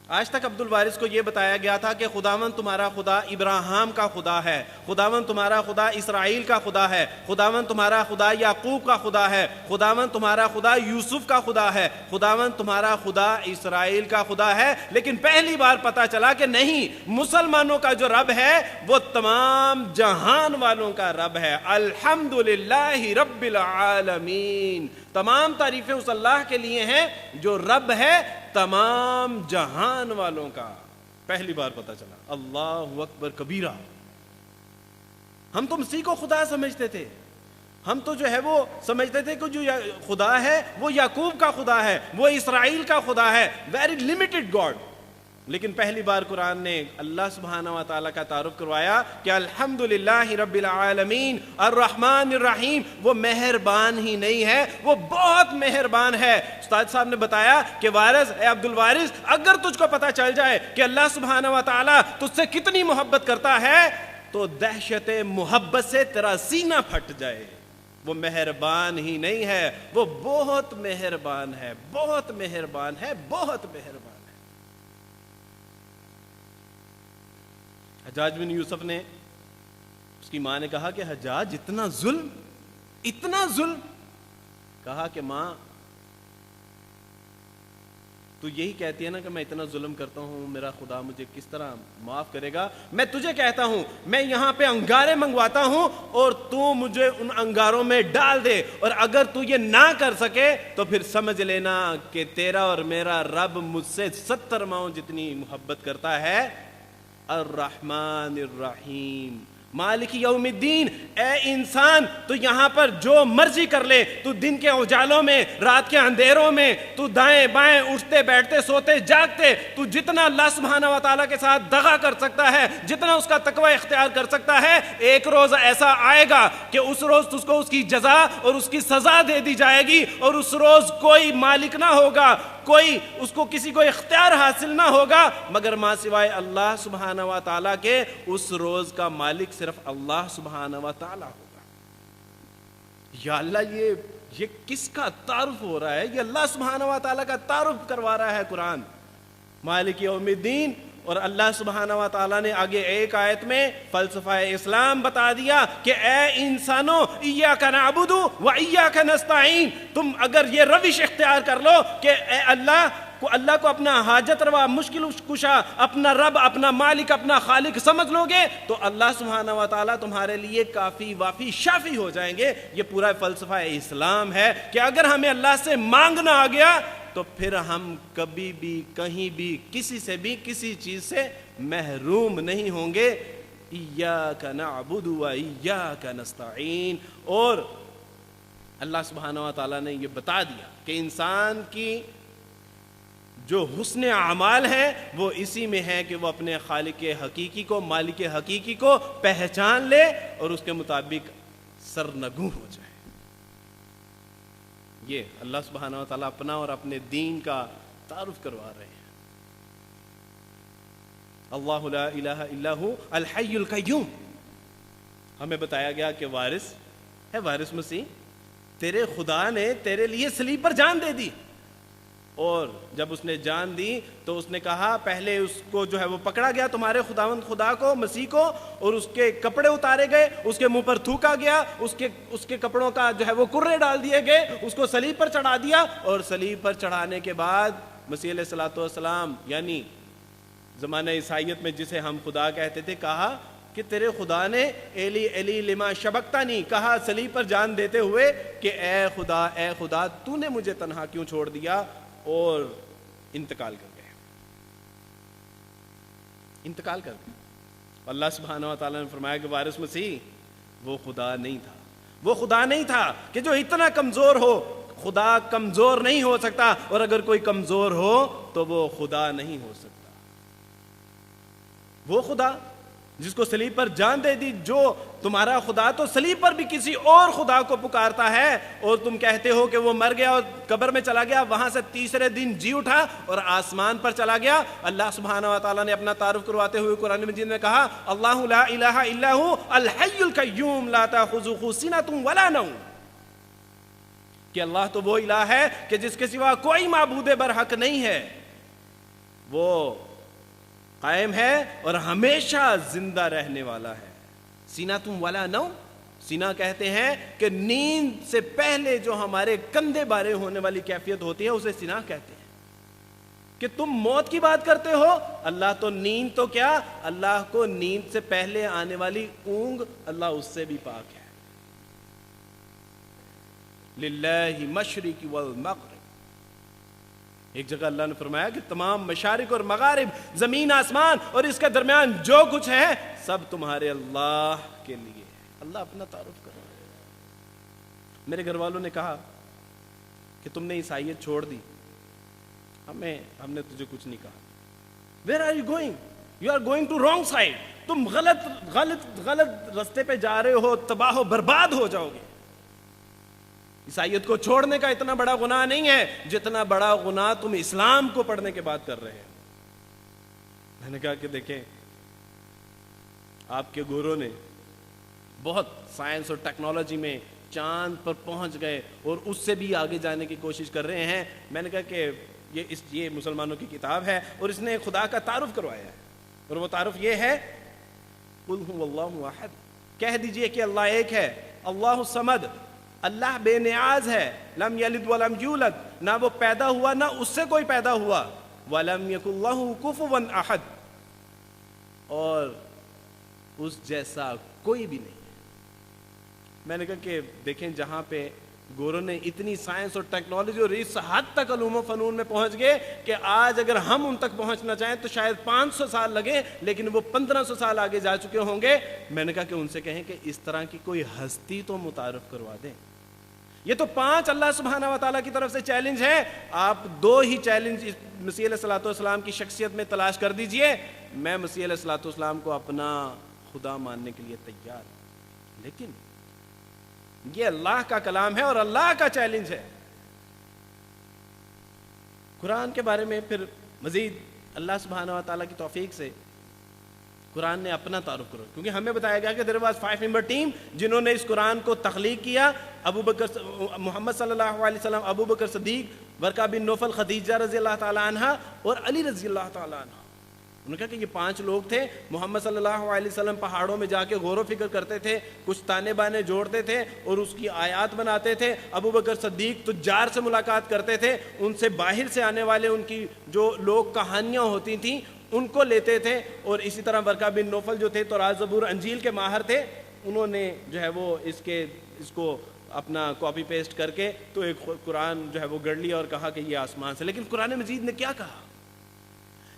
آج تک عبد الوارث کو یہ بتایا گیا تھا کہ خداوند تمہارا خدا ابراہیم کا خدا ہے, خداوند تمہارا خدا اسرائیل کا خدا ہے, خداوند تمہارا خدا یعقوب کا خدا ہے, خداوند تمہارا خدا یوسف کا خدا ہے, خداوند تمہارا خدا اسرائیل کا خدا ہے. لیکن پہلی بار پتا چلا کہ نہیں, مسلمانوں کا جو رب ہے وہ تمام جہان والوں کا رب ہے. الحمدللہ رب العالمین, تمام تعریفیں اس اللہ کے لیے ہیں جو رب ہے تمام جہان والوں کا. پہلی بار پتہ چلا. اللہ اکبر کبیرہ. ہم تو مسیح کو خدا سمجھتے تھے, ہم تو جو ہے وہ سمجھتے تھے کہ جو خدا ہے وہ یعقوب کا خدا ہے, وہ اسرائیل کا خدا ہے, ویری لمیٹڈ گاڈ. لیکن پہلی بار قرآن نے اللہ سبحانہ و تعالیٰ کا تعارف کروایا کہ الحمدللہ رب العالمین الرحمن الرحیم. وہ مہربان ہی نہیں ہے, وہ بہت مہربان ہے. استاد صاحب نے بتایا کہ وارث, اے عبد الوارث, اگر تجھ کو پتہ چل جائے کہ اللہ سبحانہ و تعالیٰ تجھ سے کتنی محبت کرتا ہے تو دہشت محبت سے تیرا سینہ پھٹ جائے. وہ مہربان ہی نہیں ہے, وہ بہت مہربان ہے, بہت مہربان ہے, بہت مہربان. حجاج بن یوسف نے, اس کی ماں نے کہا کہ حجاج اتنا ظلم, اتنا ظلم. کہا کہ ماں تو یہی کہتی ہے نا کہ میں اتنا ظلم کرتا ہوں, میرا خدا مجھے کس طرح معاف کرے گا. میں تجھے کہتا ہوں میں یہاں پہ انگارے منگواتا ہوں اور تو مجھے ان انگاروں میں ڈال دے, اور اگر تو یہ نہ کر سکے تو پھر سمجھ لینا کہ تیرا اور میرا رب مجھ سے 70 ماؤں جتنی محبت کرتا ہے. الرحمن الرحیم مالک یوم الدین. اے انسان تو یہاں پر جو مرضی کر لے, تو دن کے اجالوں میں, رات کے اندھیروں میں, تو دائیں بائیں اٹھتے بیٹھتے سوتے جاگتے, تو جتنا اللہ سبحانہ و تعالیٰ کے ساتھ دغا کر سکتا ہے, جتنا اس کا تقوی اختیار کر سکتا ہے, ایک روز ایسا آئے گا کہ اس روز تجھ کو اس کی جزا اور اس کی سزا دے دی جائے گی, اور اس روز کوئی مالک نہ ہوگا, کوئی اس کو کسی کو اختیار حاصل نہ ہوگا مگر ماں سوائے اللہ سبحانہ و تعالیٰ کے. اس روز کا مالک صرف اللہ سبحانہ و تعالیٰ ہوگا. یا اللہ, یہ کس کا تعارف ہو رہا ہے؟ یہ اللہ سبحانہ و تعالیٰ کا تعارف کروا رہا ہے قرآن, مالک یوم الدین. اور اللہ سبحانہ و تعالیٰ نے آگے ایک آیت میں فلسفہ اسلام بتا دیا کہ اے انسانوں ایاک نعبد و ایاک نستعین. تم اگر یہ روش اختیار کر لو کہ اے اللہ کو اپنا حاجت روا, مشکل کشا, اپنا رب, اپنا مالک, اپنا خالق سمجھ لو گے, تو اللہ سبحانہ و تعالیٰ تمہارے لیے کافی وافی شافی ہو جائیں گے. یہ پورا فلسفہ اسلام ہے کہ اگر ہمیں اللہ سے مانگنا آ گیا تو پھر ہم کبھی بھی کہیں بھی کسی سے بھی کسی چیز سے محروم نہیں ہوں گے. ایاک نعبد و ایاک نستعین. اور اللہ سبحانہ و تعالیٰ نے یہ بتا دیا کہ انسان کی جو حسن اعمال ہیں وہ اسی میں ہے کہ وہ اپنے خالق حقیقی کو, مالک حقیقی کو پہچان لے اور اس کے مطابق سرنگوں ہو جائے. یہ اللہ سبحانہ و تعالیٰ اپنا اور اپنے دین کا تعارف کروا رہے ہیں. اللہ لا الہ الا ہو الحی القیوم. ہمیں بتایا گیا کہ وارث ہے, وارث مسیح, تیرے خدا نے تیرے لیے صلیب پر جان دے دی. اور جب اس نے جان دی تو اس نے کہا, پہلے اس کو جو ہے وہ پکڑا گیا تمہارے خداوند خدا کو, مسیح کو, اور اس کے کپڑے اتارے گئے, اس کے منہ پر تھوکا گیا, اس کے کپڑوں کا جو ہے وہ کرے ڈال دیے گئے, اس کو صلیب پر چڑھا دیا. اور صلیب پر چڑھانے کے بعد مسیح علیہ الصلوۃ والسلام, یعنی زمانہ عیسائیت میں جسے ہم خدا کہتے تھے, کہا کہ تیرے خدا نے ایلی ایلی لما شبقتنی, کہا صلیب پر جان دیتے ہوئے کہ اے خدا تو نے مجھے تنہا کیوں چھوڑ دیا, اور انتقال کر گئے. انتقال کر گیا. اللہ سبحانہ و تعالیٰ نے فرمایا کہ وارث مسیح وہ خدا نہیں تھا. وہ خدا نہیں تھا کہ جو اتنا کمزور ہو. خدا کمزور نہیں ہو سکتا, اور اگر کوئی کمزور ہو تو وہ خدا نہیں ہو سکتا. وہ خدا جس کو صلیب پر جان دے دی, جو تمہارا خدا تو صلیب پر بھی کسی اور خدا کو پکارتا ہے, اور تم کہتے ہو کہ وہ مر گیا اور قبر میں چلا گیا, وہاں سے تیسرے دن جی اٹھا اور آسمان پر چلا گیا. اللہ سبحانہ و تعالیٰ نے اپنا تعارف کرواتے ہوئے قرآن مجید میں کہا اللہ لا الہ الا ہو الحی القیوم لا تاخذہ سنۃ ولا نوم, کہ اللہ تو وہ الہ ہے کہ جس کے سوا کوئی معبود برحق نہیں ہے, وہ قائم ہے اور ہمیشہ زندہ رہنے والا ہے. سینۃ ولا نوم, سینہ کہتے ہیں کہ نیند سے پہلے جو ہمارے کندھے بارے ہونے والی کیفیت ہوتی ہے اسے سینہ کہتے ہیں. کہ تم موت کی بات کرتے ہو, اللہ تو نیند تو کیا, اللہ کو نیند سے پہلے آنے والی اونگ اللہ اس سے بھی پاک ہے. للہ مشرق والمغرب, ایک جگہ اللہ نے فرمایا کہ تمام مشارق اور مغارب, زمین آسمان اور اس کے درمیان جو کچھ ہے سب تمہارے اللہ کے لیے. اللہ اپنا تعارف کر رہا ہے. میرے گھر والوں نے کہا کہ تم نے عیسائیت چھوڑ دی, ہم نے تجھے کچھ نہیں کہا. Where are you going? You are going to wrong side. تم غلط رستے پہ جا رہے ہو, تباہ و برباد ہو جاؤ گے. عیسائیت کو چھوڑنے کا اتنا بڑا گناہ نہیں ہے جتنا بڑا گناہ تم اسلام کو پڑھنے کے بعد کر رہے ہیں. میں نے کہا کہ دیکھیں, آپ کے گوروں نے بہت سائنس اور ٹیکنالوجی میں چاند پر پہنچ گئے اور اس سے بھی آگے جانے کی کوشش کر رہے ہیں. میں نے کہا کہ یہ مسلمانوں کی کتاب ہے اور اس نے خدا کا تعارف کروایا ہے, اور وہ تعارف یہ ہے قل هو اللہ احد, کہہ دیجئے کہ اللہ ایک ہے. اللہ الصمد, اللہ بے نیاز ہے. لم یلد ولم یولد, نہ وہ پیدا ہوا نہ اس سے کوئی پیدا ہوا. ولم یکن لہ کفوا احد, اور اس جیسا کوئی بھی نہیں. میں نے کہا کہ دیکھیں, جہاں پہ گوروں نے اتنی سائنس اور ٹیکنالوجی اور اس حد تک علوم و فنون میں پہنچ گئے کہ آج اگر ہم ان تک پہنچنا چاہیں تو شاید 500 سال لگے, لیکن وہ 1500 سال آگے جا چکے ہوں گے. میں نے کہا کہ ان سے کہیں کہ اس طرح کی کوئی ہستی تو متعارف کروا دیں. یہ تو 5 اللہ سبحانہ و تعالیٰ کی طرف سے چیلنج ہے. آپ 2 ہی چیلنج مسیح علیہ الصلوۃ والسلام کی شخصیت میں تلاش کر دیجئے. میں مسیح علیہ الصلوۃ والسلام کو اپنا خدا ماننے کے لیے تیار ہوں, لیکن یہ اللہ کا کلام ہے اور اللہ کا چیلنج ہے. قرآن کے بارے میں پھر مزید اللہ سبحانہ و تعالیٰ کی توفیق سے قرآن نے اپنا تعارف کرو, کیونکہ ہمیں بتایا گیا کہ there was 5 member ٹیم جنہوں نے اس قرآن کو تخلیق کیا. ابو بکر, محمد صلی اللہ علیہ وسلم, ابو بکر صدیق, ورقہ بن نوفل, خدیجہ رضی اللہ تعالیٰ عنہ اور علی رضی اللہ تعالیٰ عنہ. انہوں نے کہا کہ یہ 5 لوگ تھے. محمد صلی اللہ علیہ وسلم پہاڑوں میں جا کے غور و فکر کرتے تھے, کچھ تانے بانے جوڑتے تھے اور اس کی آیات بناتے تھے. ابو بکر صدیق تجار سے ملاقات کرتے تھے, ان سے باہر سے آنے والے ان کی جو لوگ کہانیاں ہوتی تھیں ان کو لیتے تھے. اور اسی طرح ورقہ بن نوفل جو تھے تورات زبور انجیل کے ماہر تھے, انہوں نے جو ہے وہ اس کو اپنا کاپی پیسٹ کر کے تو ایک قرآن جو ہے وہ گڑھ لیا اور کہا کہ یہ آسمان سے. لیکن قرآن مجید نے کیا کہا؟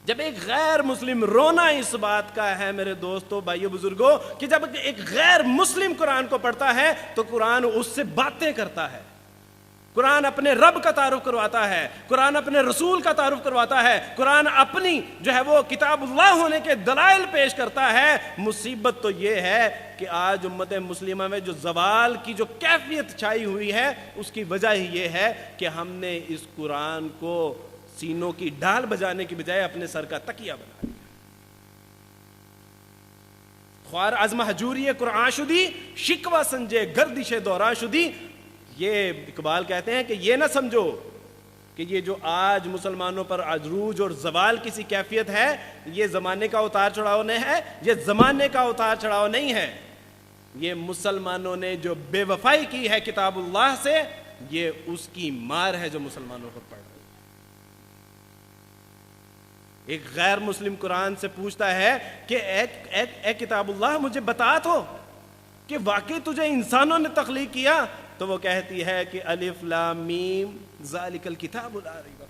جب ایک غیر مسلم, رونا اس بات کا ہے میرے دوستو, بھائیو, بزرگوں, کہ جب ایک غیر مسلم قرآن کو پڑھتا ہے تو قرآن اس سے باتیں کرتا ہے. قرآن اپنے رب کا تعارف کرواتا ہے, قرآن اپنے رسول کا تعارف کرواتا ہے, قرآن اپنی جو ہے وہ کتاب اللہ ہونے کے دلائل پیش کرتا ہے. مصیبت تو یہ ہے کہ آج امت مسلمہ میں جو زوال کی جو کیفیت چھائی ہوئی ہے اس کی وجہ ہی یہ ہے کہ ہم نے اس قرآن کو سینوں کی ڈھال بجانے کی بجائے اپنے سر کا تکیہ بنا دیا. خوار عزم حجوری قرآن شدی, شکوہ سنجے گردش دوران شدی. یہ اقبال کہتے ہیں کہ یہ نہ سمجھو کہ یہ جو آج مسلمانوں پر عروج اور زوال کسی کیفیت ہے یہ زمانے کا اتار چڑھاؤ نہیں ہے, یہ زمانے کا اتار چڑھاؤ نہیں ہے, یہ مسلمانوں نے جو بے وفائی کی ہے کتاب اللہ سے, یہ اس کی مار ہے جو مسلمانوں پر پڑ رہی ہے. ایک غیر مسلم قرآن سے پوچھتا ہے کہ اے کتاب اللہ مجھے بتا تو کہ واقعی تجھے انسانوں نے تخلیق کیا, تو وہ کہتی ہے کہ الف لام میم ذالک الکتاب لا ریب فیہ.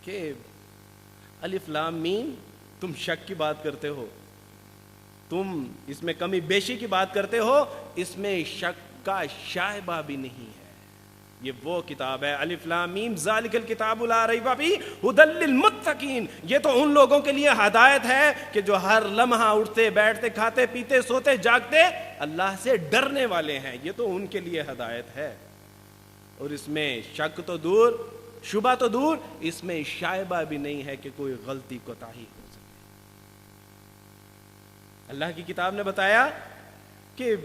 کہ الف لام میم تم شک کی بات کرتے ہو، تم اس میں کمی بیشی کی بات کرتے ہو، اس میں شک کا شائبہ بھی نہیں ہے. یہ وہ کتاب ہے الف لام میم ذالک الکتاب لا ریب فیہ ھدی للمتقین. یہ تو ان لوگوں کے لیے ہدایت ہے کہ جو ہر لمحہ اٹھتے بیٹھتے کھاتے پیتے سوتے جاگتے اللہ سے ڈرنے والے ہیں. یہ تو ان کے لیے ہدایت ہے. اور اس میں شک تو دور، شبہ تو دور، اس میں شائبہ بھی نہیں ہے کہ کوئی غلطی کوتاہی ہو سکے. اللہ کی کتاب نے بتایا کہ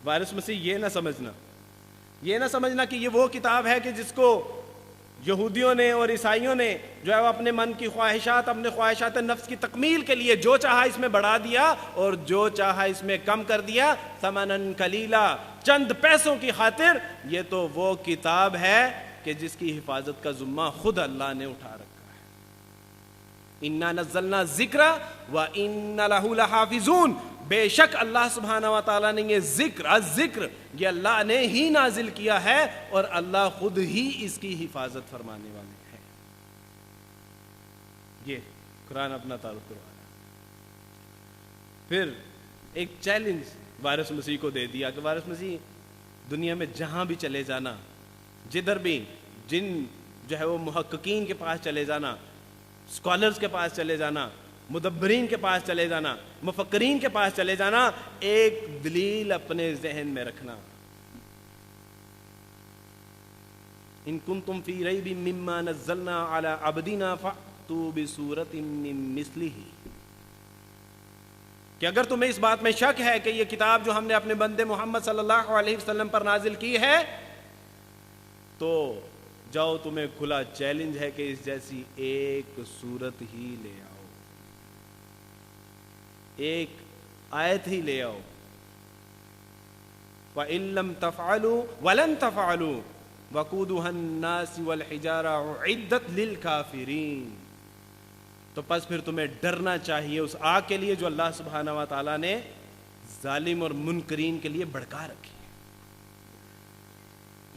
وارث مسیح یہ نہ سمجھنا کہ یہ وہ کتاب ہے کہ جس کو یہودیوں نے اور عیسائیوں نے جو ہے وہ اپنے من کی خواہشات، اپنے خواہشات نفس کی تکمیل کے لیے جو چاہا اس میں بڑھا دیا اور جو چاہا اس میں کم کر دیا. ثمنن قلیلا، چند پیسوں کی خاطر. یہ تو وہ کتاب ہے کہ جس کی حفاظت کا ذمہ خود اللہ نے اٹھا رکھا ہے. انا نزلنا الذکر وان لہ لحافظون. بے شک اللہ سبحانہ و تعالیٰ نے یہ ذکر یہ اللہ نے ہی نازل کیا ہے اور اللہ خود ہی اس کی حفاظت فرمانے والے ہیں. یہ قرآن اپنا تعارف کروا رہا ہے. پھر ایک چیلنج وارث مسیح کو دے دیا کہ وارث مسیح دنیا میں جہاں بھی چلے جانا، جدھر بھی جن جو ہے وہ محققین کے پاس چلے جانا، اسکالرز کے پاس چلے جانا، مدبرین کے پاس چلے جانا، مفکرین کے پاس چلے جانا، ایک دلیل اپنے ذہن میں رکھنا. ان کنتم فی ریب مما نزلنا علی عبدنا فأتوا بسورۃ من مثلہ. کہ اگر تمہیں اس بات میں شک ہے کہ یہ کتاب جو ہم نے اپنے بندے محمد صلی اللہ علیہ وسلم پر نازل کی ہے، تو جاؤ تمہیں کھلا چیلنج ہے کہ اس جیسی ایک سورت ہی لے آؤ، ایک آیت ہی لے آؤ. وَإِن لَّمْ تَفْعَلُوا وَلَن تَفْعَلُوا وَقُودُهَا النَّاسُ وَالْحِجَارَةُ أُعِدَّتْ لِلْكَافِرِينَ. تو پس پھر تمہیں ڈرنا چاہیے اس آگ کے لیے جو اللہ سبحانہ و تعالیٰ نے ظالم اور منکرین کے لیے بھڑکا رکھی ہے.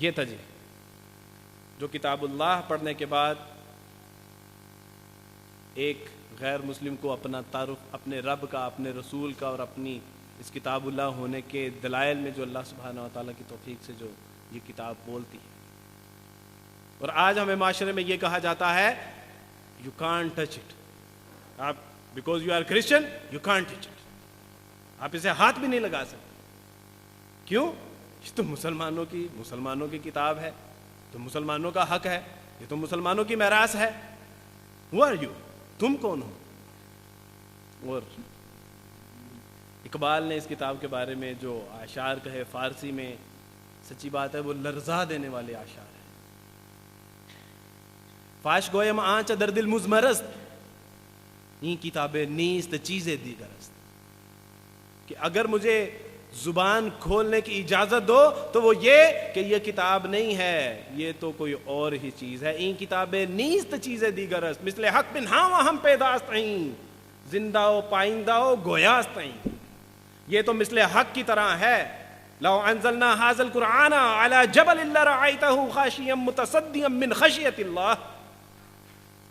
یہ تھا جی جو کتاب اللہ پڑھنے کے بعد ایک غیر مسلم کو اپنا تعارف اپنے رب کا، اپنے رسول کا اور اپنی اس کتاب اللہ ہونے کے دلائل میں جو اللہ سبحانہ و تعالیٰ کی توفیق سے جو یہ کتاب بولتی ہے. اور آج ہمیں معاشرے میں یہ کہا جاتا ہے یو کانٹ ٹچ اٹ. آپ because you are Christian you can't touch it. آپ اسے ہاتھ بھی نہیں لگا سکتے. کیوں؟ یہ تو مسلمانوں کی کتاب ہے، تو مسلمانوں کا حق ہے، یہ تو مسلمانوں کی میراث ہے. Who are you؟ تم کون ہو؟ اور اقبال نے اس کتاب کے بارے میں جو اشعار کہے فارسی میں، سچی بات ہے وہ لرزا دینے والے اشعار ہیں. فاش گویم آنچ در دل مزمرست این کتابیں نیست چیزیں دیگرست. کہ اگر مجھے زبان کھولنے کی اجازت دو تو وہ یہ کہ یہ کتاب نہیں ہے، یہ تو کوئی اور ہی چیز ہے. این کتابیں نیست چیزیں دیگرست مثل حق بن ہاں ہم پیداست ہیں زندہ و پائندہ و گویاست ہیں. یہ تو مثل حق کی طرح ہے. لو انزلنا ھذا القرآن علی جبل لرأیتہ خاشعا متصدعا من خشیۃ اللہ.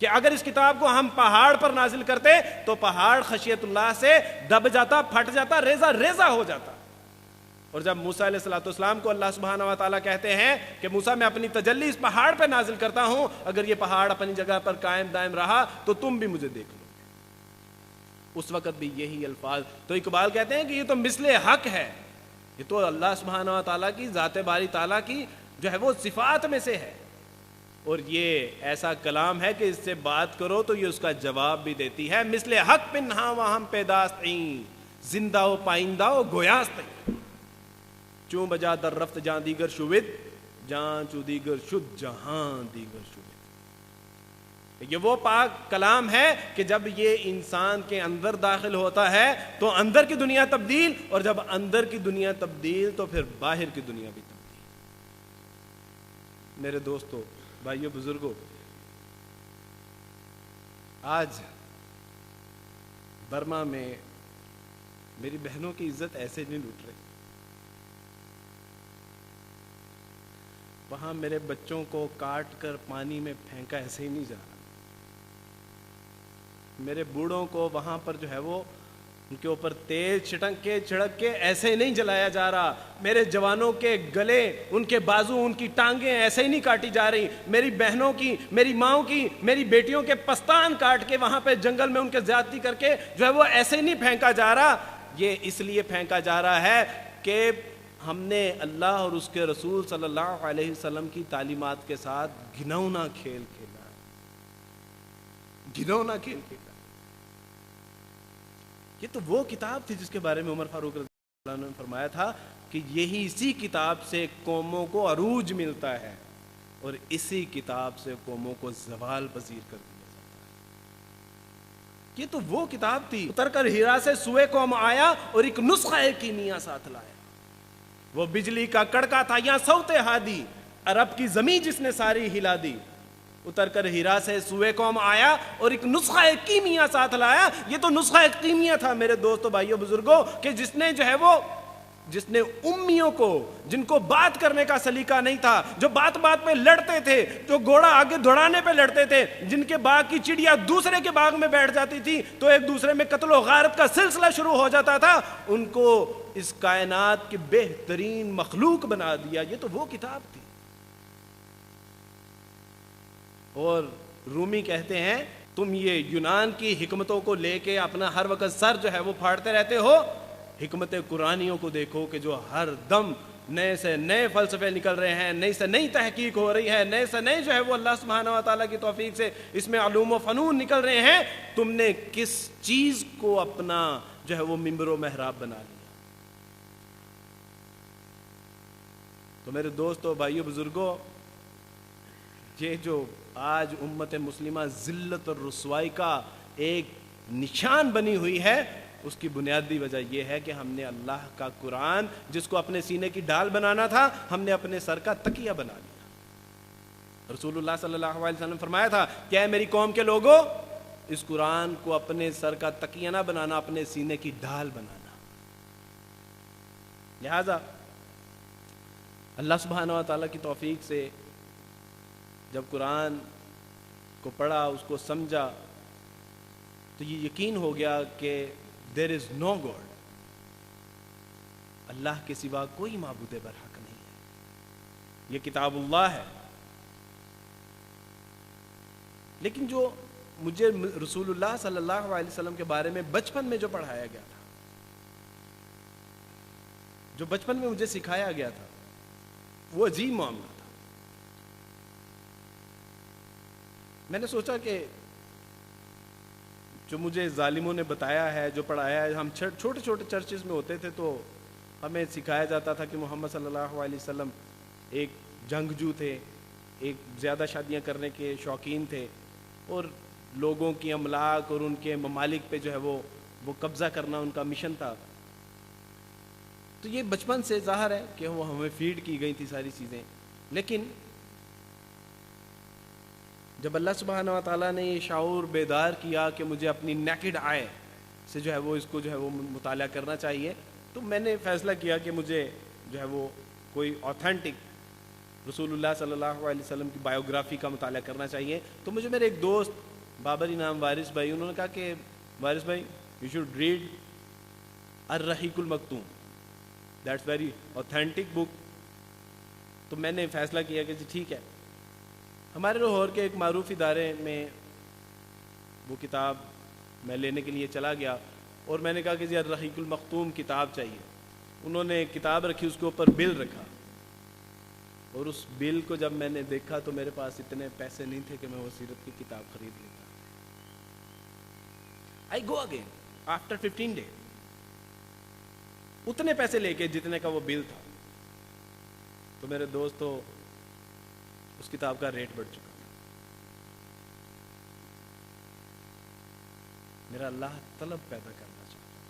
کہ اگر اس کتاب کو ہم پہاڑ پر نازل کرتے تو پہاڑ خشیت اللہ سے دب جاتا، پھٹ جاتا، ریزہ ریزہ ہو جاتا. اور جب موسیٰ علیہ السلام کو اللہ سبحانہ و تعالیٰ کہتے ہیں کہ موسیٰ میں اپنی تجلی اس پہاڑ پہ نازل کرتا ہوں، اگر یہ پہاڑ اپنی جگہ پر قائم دائم رہا تو تم بھی مجھے دیکھ لو. اس وقت بھی یہی الفاظ. تو اقبال کہتے ہیں کہ یہ تو مثل حق ہے، یہ تو اللہ سبحانہ و تعالیٰ کی ذات باری تعالیٰ کی جو ہے وہ صفات میں سے ہے. اور یہ ایسا کلام ہے کہ اس سے بات کرو تو یہ اس کا جواب بھی دیتی ہے. مثل حق پن ہاں وہاں پیداست ہیں زندہ و پائندہ و گویاست ہیں. چوں بجا در رفت جہاں دیگر شوید جہاں چو دیگر شد جہاں دیگر شوید. یہ وہ پاک کلام ہے کہ جب یہ انسان کے اندر داخل ہوتا ہے تو اندر کی دنیا تبدیل، اور جب اندر کی دنیا تبدیل تو پھر باہر کی دنیا بھی تبدیل. میرے دوستو، بھائیو، بزرگوں، آج برما میں میری بہنوں کی عزت ایسے نہیں لوٹ رہی. وہاں میرے بچوں کو کاٹ کر پانی میں پھینکا ایسے ہی نہیں جا رہا. میرے بوڑھوں کو وہاں پر جو ہے وہ ان کے اوپر تیل چھڑک کے ایسے ہی نہیں جلایا جا رہا. میرے جوانوں کے گلے، ان کے بازو، ان کی ٹانگیں ایسے ہی نہیں کاٹی جا رہی. میری بہنوں کی، میری ماؤں کی، میری بیٹیوں کے پستان کاٹ کے وہاں پہ جنگل میں ان کے زیادتی کر کے جو ہے وہ ایسے ہی نہیں پھینکا جا رہا. یہ اس لیے پھینکا جا رہا ہے کہ ہم نے اللہ اور اس کے رسول صلی اللہ علیہ وسلم کی تعلیمات کے ساتھ گھنونا کھیل کھیلا. گھنونا کھیل کھیلا. یہ تو وہ کتاب تھی جس کے بارے میں عمر فاروق رضی اللہ عنہ نے فرمایا تھا کہ یہی اسی کتاب سے قوموں کو عروج ملتا ہے اور اسی کتاب سے قوموں کو زوال پذیر کر دیا جاتا ہے. یہ تو وہ کتاب تھی. اتر کر ہیرا سے سوئے قوم آیا اور ایک نسخہ کیمیا ساتھ لایا. وہ بجلی کا کڑکا تھا یا صوت ہادی، عرب کی زمین جس نے ساری ہلا دی. اتر کر ہیرا سے سوئے قوم آیا اور ایک نسخہ کیمیا ساتھ لایا. یہ تو نسخہ کیمیا تھا میرے دوستو، بھائیو، بزرگوں، کہ جس نے جو ہے وہ جس نے امیوں کو، جن کو بات کرنے کا سلیقہ نہیں تھا، جو بات بات پہ لڑتے تھے، جو گھوڑا آگے دوڑانے پہ لڑتے تھے، جن کے باغ کی چڑیا دوسرے کے باغ میں بیٹھ جاتی تھی تو ایک دوسرے میں قتل و غارت کا سلسلہ شروع ہو جاتا تھا، ان کو اس کائنات کی بہترین مخلوق بنا دیا. یہ تو وہ کتاب تھی. اور رومی کہتے ہیں تم یہ یونان کی حکمتوں کو لے کے اپنا ہر وقت سر جو ہے وہ پھاڑتے رہتے ہو. حکمت قرآنیوں کو دیکھو کہ جو ہر دم نئے سے نئے فلسفے نکل رہے ہیں، نئی سے نئی تحقیق ہو رہی ہے، نئے سے نئے جو ہے وہ اللہ سبحانہ و تعالیٰ کی توفیق سے اس میں علوم و فنون نکل رہے ہیں. تم نے کس چیز کو اپنا جو ہے وہ منبر و محراب بنا لیا؟ تو میرے دوستو، بھائیو، بزرگوں، یہ جو آج امت مسلمہ ذلت اور رسوائی کا ایک نشان بنی ہوئی ہے، اس کی بنیادی وجہ یہ ہے کہ ہم نے اللہ کا قرآن، جس کو اپنے سینے کی ڈال بنانا تھا، ہم نے اپنے سر کا تکیہ بنا لیا. رسول اللہ صلی اللہ علیہ وسلم نے فرمایا تھا کہ اے میری قوم کے لوگوں، اس قرآن کو اپنے سر کا تکیہ نہ بنانا، اپنے سینے کی ڈال بنانا. لہذا اللہ سبحانہ و تعالیٰ کی توفیق سے جب قرآن کو پڑھا، اس کو سمجھا، تو یہ یقین ہو گیا کہ there is no God. اللہ کے سوا کوئی معبود برحق نہیں ہے. یہ کتاب اللہ ہے. لیکن جو مجھے رسول اللہ صلی اللہ علیہ وسلم کے بارے میں بچپن میں جو پڑھایا گیا تھا، جو بچپن میں مجھے سکھایا گیا تھا، وہ عجیب معاملہ تھا. میں نے سوچا کہ جو مجھے ظالموں نے بتایا ہے، جو پڑھایا ہے، ہم چھوٹے چھوٹے چرچز میں ہوتے تھے تو ہمیں سکھایا جاتا تھا کہ محمد صلی اللہ علیہ وسلم ایک جنگجو تھے، ایک زیادہ شادیاں کرنے کے شوقین تھے، اور لوگوں کی املاک اور ان کے ممالک پہ جو ہے وہ قبضہ کرنا ان کا مشن تھا. تو یہ بچپن سے ظاہر ہے کہ وہ ہمیں فیڈ کی گئی تھی ساری چیزیں. لیکن جب اللہ سبحانہ و تعالیٰ نے یہ شعور بیدار کیا کہ مجھے اپنی نیکڈ آئے سے جو ہے وہ اس کو جو ہے وہ مطالعہ کرنا چاہیے، تو میں نے فیصلہ کیا کہ مجھے جو ہے وہ کوئی آتھینٹک رسول اللہ صلی اللہ علیہ وسلم کی بایوگرافی کا مطالعہ کرنا چاہیے. تو مجھے میرے ایک دوست بابری نام وارث بھائی، انہوں نے کہا کہ وارث بھائی یو شوڈ ریڈ الرحیق المختوم، دیٹس ویری آتھینٹک بک. تو میں نے فیصلہ کیا کہ ٹھیک ہے. ہمارے لاہور کے ایک معروف ادارے میں وہ کتاب میں لینے کے لیے چلا گیا اور میں نے کہا کہ جی الرحیق المختوم کتاب چاہیے. انہوں نے کتاب رکھی، اس کے اوپر بل رکھا، اور اس بل کو جب میں نے دیکھا تو میرے پاس اتنے پیسے نہیں تھے کہ میں وہ سیرت کی کتاب خرید لیتا. آئی گو اگین آفٹر 15 days، اتنے پیسے لے کے جتنے کا وہ بل تھا. تو میرے دوستو، اس کتاب کا ریٹ بڑھ چکا تھا. میرا اللہ طلب پیدا کرنا چاہتا،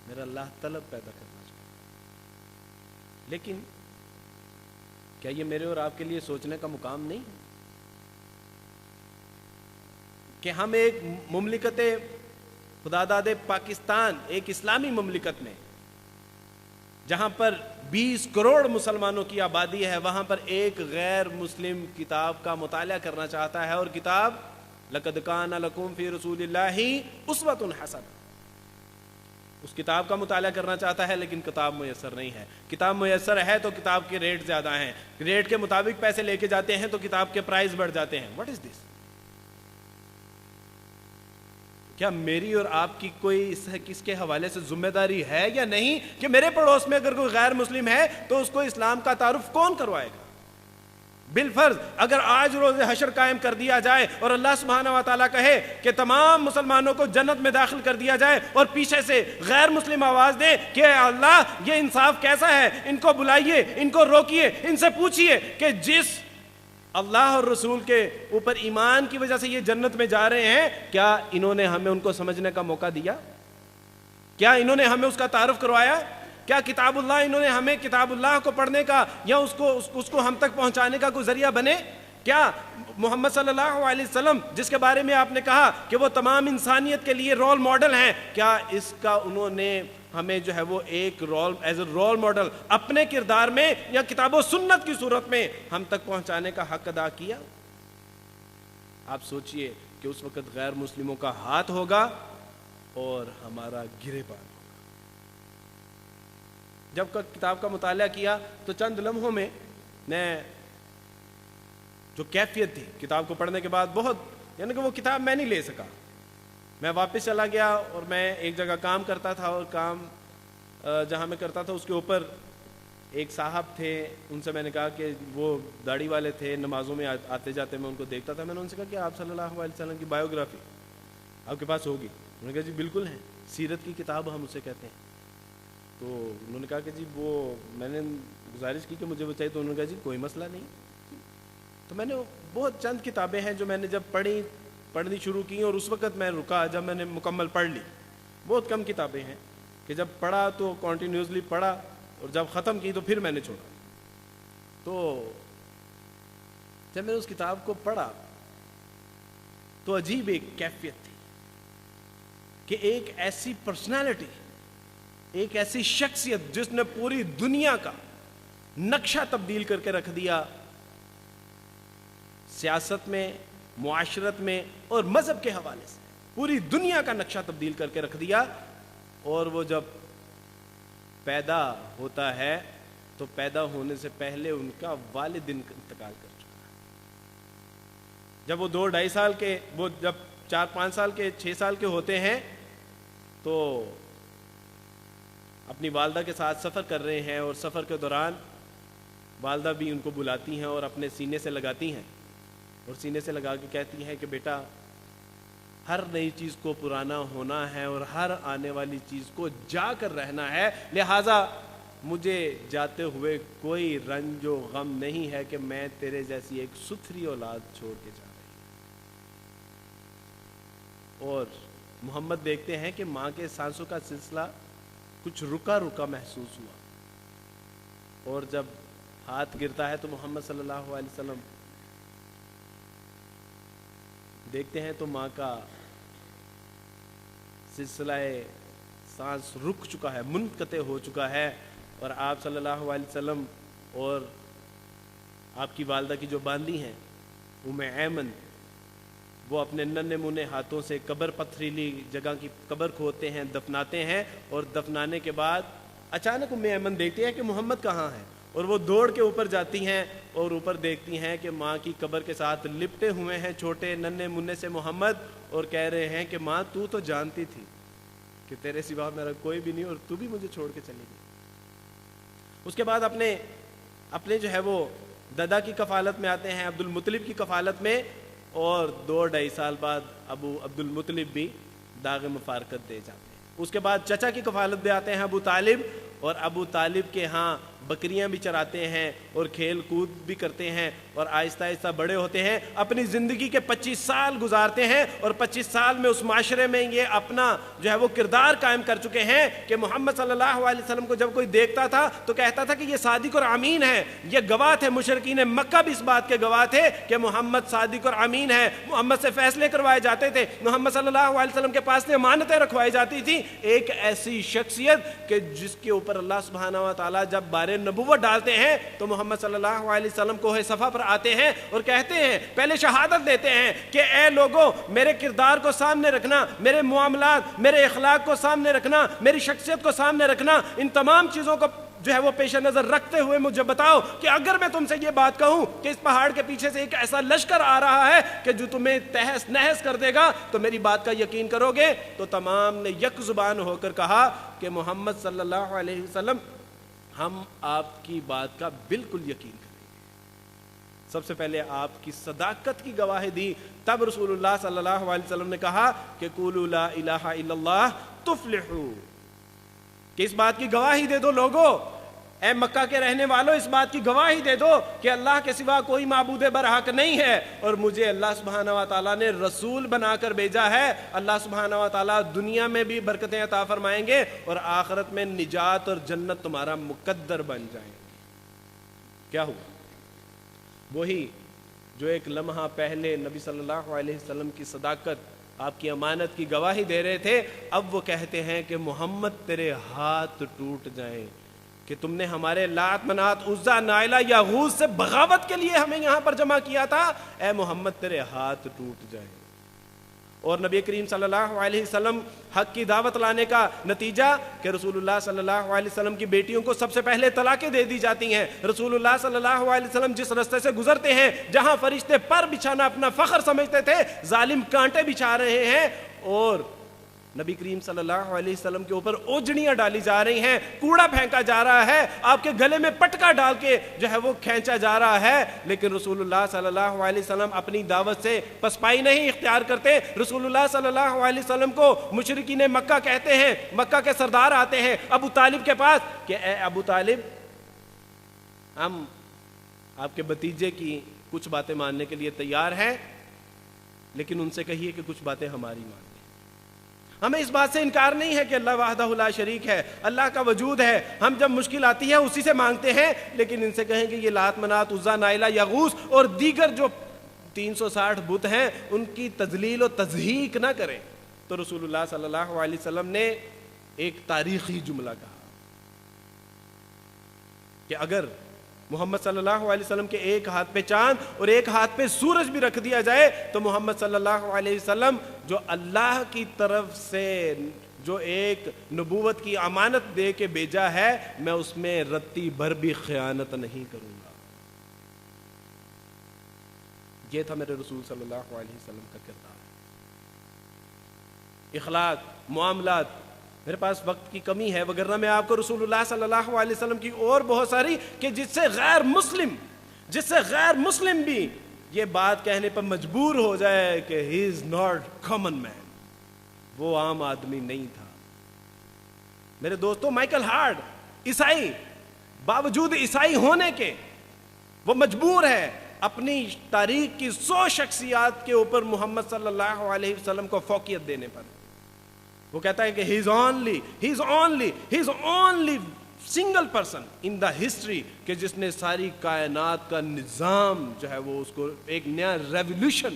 میرا اللہ طلب پیدا کرنا چاہتا. لیکن کیا یہ میرے اور آپ کے لیے سوچنے کا مقام نہیں کہ ہم ایک مملکت خداداد پاکستان، ایک اسلامی مملکت میں جہاں پر 20 کروڑ مسلمانوں کی آبادی ہے، وہاں پر ایک غیر مسلم کتاب کا مطالعہ کرنا چاہتا ہے، اور کتاب لقد کان لکم فی رسول اللہ اسوۃ حسنہ. اس کتاب کا مطالعہ کرنا چاہتا ہے لیکن کتاب میسر نہیں ہے. کتاب میسر ہے تو کتاب کے ریٹ زیادہ ہیں, ریٹ کے مطابق پیسے لے کے جاتے ہیں تو کتاب کے پرائز بڑھ جاتے ہیں. واٹ از دس؟ کیا میری اور آپ کی کوئی کس کے حوالے سے ذمہ داری ہے یا نہیں کہ میرے پڑوس میں اگر کوئی غیر مسلم ہے تو اس کو اسلام کا تعارف کون کروائے گا؟ بالفرض اگر آج روز حشر قائم کر دیا جائے اور اللہ سبحانہ و تعالیٰ کہے کہ تمام مسلمانوں کو جنت میں داخل کر دیا جائے اور پیچھے سے غیر مسلم آواز دے کہ اللہ یہ انصاف کیسا ہے, ان کو بلائیے, ان کو روکیے, ان سے پوچھئے کہ جس اللہ اور رسول کے اوپر ایمان کی وجہ سے یہ جنت میں جا رہے ہیں, کیا انہوں نے ہمیں ان کو سمجھنے کا موقع دیا؟ کیا انہوں نے ہمیں اس کا تعارف کروایا؟ کیا کتاب اللہ انہوں نے ہمیں کتاب اللہ کو پڑھنے کا یا اس کو ہم تک پہنچانے کا کوئی ذریعہ بنے؟ کیا محمد صلی اللہ علیہ وسلم جس کے بارے میں آپ نے کہا کہ وہ تمام انسانیت کے لیے رول ماڈل ہیں, کیا اس کا انہوں نے ہمیں جو ہے وہ ایک ایز اے رول ماڈل اپنے کردار میں یا کتاب و سنت کی صورت میں ہم تک پہنچانے کا حق ادا کیا؟ آپ سوچئے کہ اس وقت غیر مسلموں کا ہاتھ ہوگا اور ہمارا گریبان ہوگا. جب کتاب کا مطالعہ کیا تو چند لمحوں میں جو کیفیت تھی کتاب کو پڑھنے کے بعد, بہت یعنی کہ وہ کتاب میں نہیں لے سکا. میں واپس چلا گیا اور میں ایک جگہ کام کرتا تھا, اور کام جہاں میں کرتا تھا اس کے اوپر ایک صاحب تھے. ان سے میں نے کہا کہ وہ داڑھی والے تھے, نمازوں میں آتے جاتے میں ان کو دیکھتا تھا. میں نے ان سے کہا کہ آپ صلی اللہ علیہ وسلم کی بایوگرافی آپ کے پاس ہوگی؟ انہوں نے کہا جی بالکل ہے, سیرت کی کتاب ہم اسے کہتے ہیں. تو انہوں نے کہا کہ جی وہ میں نے گزارش کی کہ مجھے وہ چاہیے. تو انہوں نے کہا جی کوئی مسئلہ نہیں. تو میں نے بہت چند کتابیں ہیں جو میں نے جب پڑھنی شروع کی, اور اس وقت میں رکا جب میں نے مکمل پڑھ لی. بہت کم کتابیں ہیں کہ جب پڑھا تو کنٹینیوسلی پڑھا, اور جب ختم کی تو پھر میں نے چھوڑا. تو جب میں نے اس کتاب کو پڑھا تو عجیب ایک کیفیت تھی کہ ایک ایسی پرسنالٹی, ایک ایسی شخصیت جس نے پوری دنیا کا نقشہ تبدیل کر کے رکھ دیا, سیاست میں, معاشرت میں اور مذہب کے حوالے سے پوری دنیا کا نقشہ تبدیل کر کے رکھ دیا. اور وہ جب پیدا ہوتا ہے تو پیدا ہونے سے پہلے ان کا والد انتقال کر چکا ہے. جب وہ 2-2.5 سال کے, وہ جب 4-5 سال کے, 6 سال کے ہوتے ہیں تو اپنی والدہ کے ساتھ سفر کر رہے ہیں, اور سفر کے دوران والدہ بھی ان کو بلاتی ہیں اور اپنے سینے سے لگاتی ہیں, اور سینے سے لگا کے کہتی ہیں کہ بیٹا ہر نئی چیز کو پرانا ہونا ہے اور ہر آنے والی چیز کو جا کر رہنا ہے, لہٰذا مجھے جاتے ہوئے کوئی رنج و غم نہیں ہے کہ میں تیرے جیسی ایک ستھری اولاد چھوڑ کے جا رہی ہوں. اور محمد دیکھتے ہیں کہ ماں کے سانسوں کا سلسلہ کچھ رکا رکا محسوس ہوا, اور جب ہاتھ گرتا ہے تو محمد صلی اللہ علیہ وسلم دیکھتے ہیں تو ماں کا سلسلہ سانس رک چکا ہے, منقطع ہو چکا ہے, اور آپ صلی اللہ علیہ وسلم اور آپ کی والدہ کی جو باندھی ہیں ام ایمن, وہ اپنے ننھے منھے ہاتھوں سے قبر, پتھریلی جگہ کی قبر کھودتے ہیں, دفناتے ہیں, اور دفنانے کے بعد اچانک ام ایمن دیکھتی ہے کہ محمد کہاں ہے, اور وہ دوڑ کے اوپر جاتی ہیں اور اوپر دیکھتی ہیں کہ ماں کی قبر کے ساتھ لپٹے ہوئے ہیں چھوٹے ننھے منھے سے محمد, اور کہہ رہے ہیں کہ ماں تو جانتی تھی کہ تیرے سوا میرا کوئی بھی نہیں, اور تو بھی مجھے چھوڑ کے چلی گئی. اس کے بعد اپنے جو ہے وہ دادا کی کفالت میں آتے ہیں, عبد المطلب کی کفالت میں, اور 2-2.5 سال بعد ابو عبد المطلب بھی داغ مفارقت دے جاتے ہیں. اس کے بعد چچا کی کفالت میں آتے ہیں ابو طالب, اور ابو طالب کے ہاں بکریاں بھی چراتے ہیں اور کھیل کود بھی کرتے ہیں, اور آہستہ آہستہ بڑے ہوتے ہیں, اپنی زندگی کے 25 سال گزارتے ہیں, اور 25 سال میں اس معاشرے میں یہ اپنا جو ہے وہ کردار قائم کر چکے ہیں کہ محمد صلی اللہ علیہ وسلم کو جب کوئی دیکھتا تھا تو کہتا تھا کہ یہ صادق اور امین ہے. یہ گواہ تھے, مشرکین مکہ بھی اس بات کے گواہ تھے کہ محمد صادق اور امین ہے. محمد سے فیصلے کروائے جاتے تھے, محمد صلی اللہ علیہ وسلم کے پاس سے امانتیں رکھوائی جاتی تھی. ایک ایسی شخصیت کہ جس کے اوپر اللہ سبحانہ و تعالیٰ جب بارے دعوے نبوت ڈالتے ہیں تو محمد صلی اللہ علیہ وسلم کوہ صفا پر آتے ہیں اور کہتے ہیں، پہلے شہادت دیتے ہیں کہ اے لوگوں میرے کردار کو سامنے رکھنا، میرے معاملات، میرے اخلاق کو سامنے رکھنا، میری شخصیت کو سامنے رکھنا، ان تمام چیزوں کو جو ہے وہ پیش نظر رکھتے ہوئے مجھے بتاؤ کہ اگر میں تم سے یہ بات کہوں کہ اس پہاڑ کے پیچھے سے ایک ایسا لشکر آ رہا ہے کہ جو تمہیں تہس نہس کر دے گا تو میری بات کا یقین کرو گے؟ تو تمام نے یک زبان ہو کر کہا کہ محمد صلی اللہ علیہ وسلم ہم آپ کی بات کا بالکل یقین کریں گے۔ سب سے پہلے آپ کی صداقت کی گواہی دی، تب رسول اللہ صلی اللہ علیہ وسلم نے کہا کہ قولوا لا الہ الا اللہ تفلحوا، کہ اس بات کی گواہی دے دو لوگوں، اے مکہ کے رہنے والوں اس بات کی گواہی دے دو کہ اللہ کے سوا کوئی معبود برحق نہیں ہے اور مجھے اللہ سبحانہ و تعالیٰ نے رسول بنا کر بھیجا ہے۔ اللہ سبحانہ و تعالیٰ دنیا میں بھی برکتیں عطا فرمائیں گے اور آخرت میں نجات اور جنت تمہارا مقدر بن جائیں گے۔ کیا ہوا؟ وہی جو ایک لمحہ پہلے نبی صلی اللہ علیہ وسلم کی صداقت، آپ کی امانت کی گواہی دے رہے تھے، اب وہ کہتے ہیں کہ محمد تیرے ہاتھ ٹوٹ جائیں کہ تم نے ہمارے لات منات عزا نائلہ یغوث سے بغاوت کے لیے ہمیں یہاں پر جمع کیا تھا، اے محمد تیرے ہاتھ ٹوٹ جائیں۔ اور نبی کریم صلی اللہ علیہ وسلم حق کی دعوت لانے کا نتیجہ کہ رسول اللہ صلی اللہ علیہ وسلم کی بیٹیوں کو سب سے پہلے طلاقیں دے دی جاتی ہیں۔ رسول اللہ صلی اللہ علیہ وسلم جس رستے سے گزرتے ہیں، جہاں فرشتے پر بچھانا اپنا فخر سمجھتے تھے، ظالم کانٹے بچھا رہے ہیں اور نبی کریم صلی اللہ علیہ وسلم کے اوپر اوجڑیاں ڈالی جا رہی ہیں، کوڑا پھینکا جا رہا ہے، آپ کے گلے میں پٹکا ڈال کے جو ہے وہ کھینچا جا رہا ہے، لیکن رسول اللہ صلی اللہ علیہ وسلم اپنی دعوت سے پسپائی نہیں اختیار کرتے۔ رسول اللہ صلی اللہ علیہ وسلم کو مشرکین مکہ کہتے ہیں، مکہ کے سردار آتے ہیں ابو طالب کے پاس کہ اے ابو طالب، ہم آپ کے بھتیجے کی کچھ باتیں ماننے کے لیے تیار ہیں، لیکن ان سے کہیے کہ کچھ باتیں ہماری مان لیں۔ ہمیں اس بات سے انکار نہیں ہے کہ اللہ وحدہ لا شریک ہے، اللہ کا وجود ہے، ہم جب مشکل آتی ہے اسی سے مانگتے ہیں، لیکن ان سے کہیں کہ یہ لات منات عزا نائلہ یغوث اور دیگر جو 360 بت ہیں ان کی تذلیل و تضحیک نہ کریں۔ تو رسول اللہ صلی اللہ علیہ وسلم نے ایک تاریخی جملہ کہا کہ اگر محمد صلی اللہ علیہ وسلم کے ایک ہاتھ پہ چاند اور ایک ہاتھ پہ سورج بھی رکھ دیا جائے تو محمد صلی اللہ علیہ وسلم جو اللہ کی طرف سے جو ایک نبوت کی امانت دے کے بھیجا ہے، میں اس میں رتی بھر بھی خیانت نہیں کروں گا۔ یہ تھا میرے رسول صلی اللہ علیہ وسلم کا کردار، اخلاق، معاملات۔ میرے پاس وقت کی کمی ہے، وگرنہ میں آپ کو رسول اللہ صلی اللہ علیہ وسلم کی اور بہت ساری کہ جس سے غیر مسلم بھی یہ بات کہنے پر مجبور ہو جائے کہ ہی از ناٹ کامن مین، وہ عام آدمی نہیں تھا۔ میرے دوستوں، مائیکل ہارٹ عیسائی، باوجود عیسائی ہونے کے وہ مجبور ہے اپنی تاریخ کی 100 شخصیات کے اوپر محمد صلی اللہ علیہ وسلم کو فوقیت دینے پر۔ وہ کہتا ہے کہ he is only single person in the history کہ جس نے ساری کائنات کا نظام جو ہے وہ اس کو ایک نیا ریولیوشن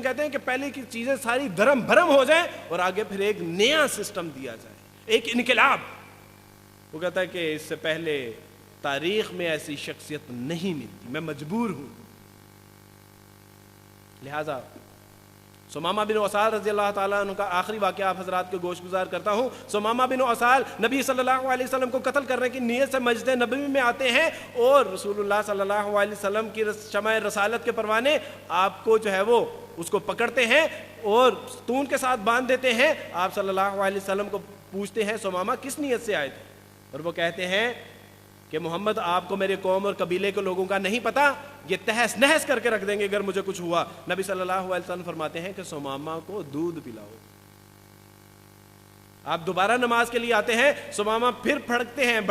کہتے ہیں کہ پہلے کی چیزیں ساری دھرم بھرم ہو جائیں اور آگے پھر ایک نیا سسٹم دیا جائے، ایک انقلاب۔ وہ کہتا ہے کہ اس سے پہلے تاریخ میں ایسی شخصیت نہیں ملتی، میں مجبور ہوں۔ لہذا سمامہ بن اسال رضی اللہ تعالیٰ عنہ کا آخری واقعہ آپ حضرات کو گوش گزار کرتا ہوں۔ سمامہ بن اسال نبی صلی اللہ علیہ وسلم کو قتل کرنے کی نیت سے مسجد نبوی میں آتے ہیں اور رسول اللہ صلی اللہ علیہ وسلم کی شمع رسالت کے پروانے آپ کو جو ہے وہ اس کو پکڑتے ہیں اور ستون کے ساتھ باندھ دیتے ہیں۔ آپ صلی اللہ علیہ وسلم کو پوچھتے ہیں سمامہ کس نیت سے آئے تھے، اور وہ کہتے ہیں کہ محمد آپ کو میرے قوم اور قبیلے کے لوگوں کا نہیں پتا، یہ تہس نہس کر کے رکھ دیں گے اگر مجھے کچھ ہوا۔ نبی صلی اللہ علیہ وسلم فرماتے ہیں کہ سمامہ کو دودھ پلاؤ۔ آپ دوبارہ نماز کے لیے آتے ہیں، سمامہ پھر بھڑکتے ہیں۔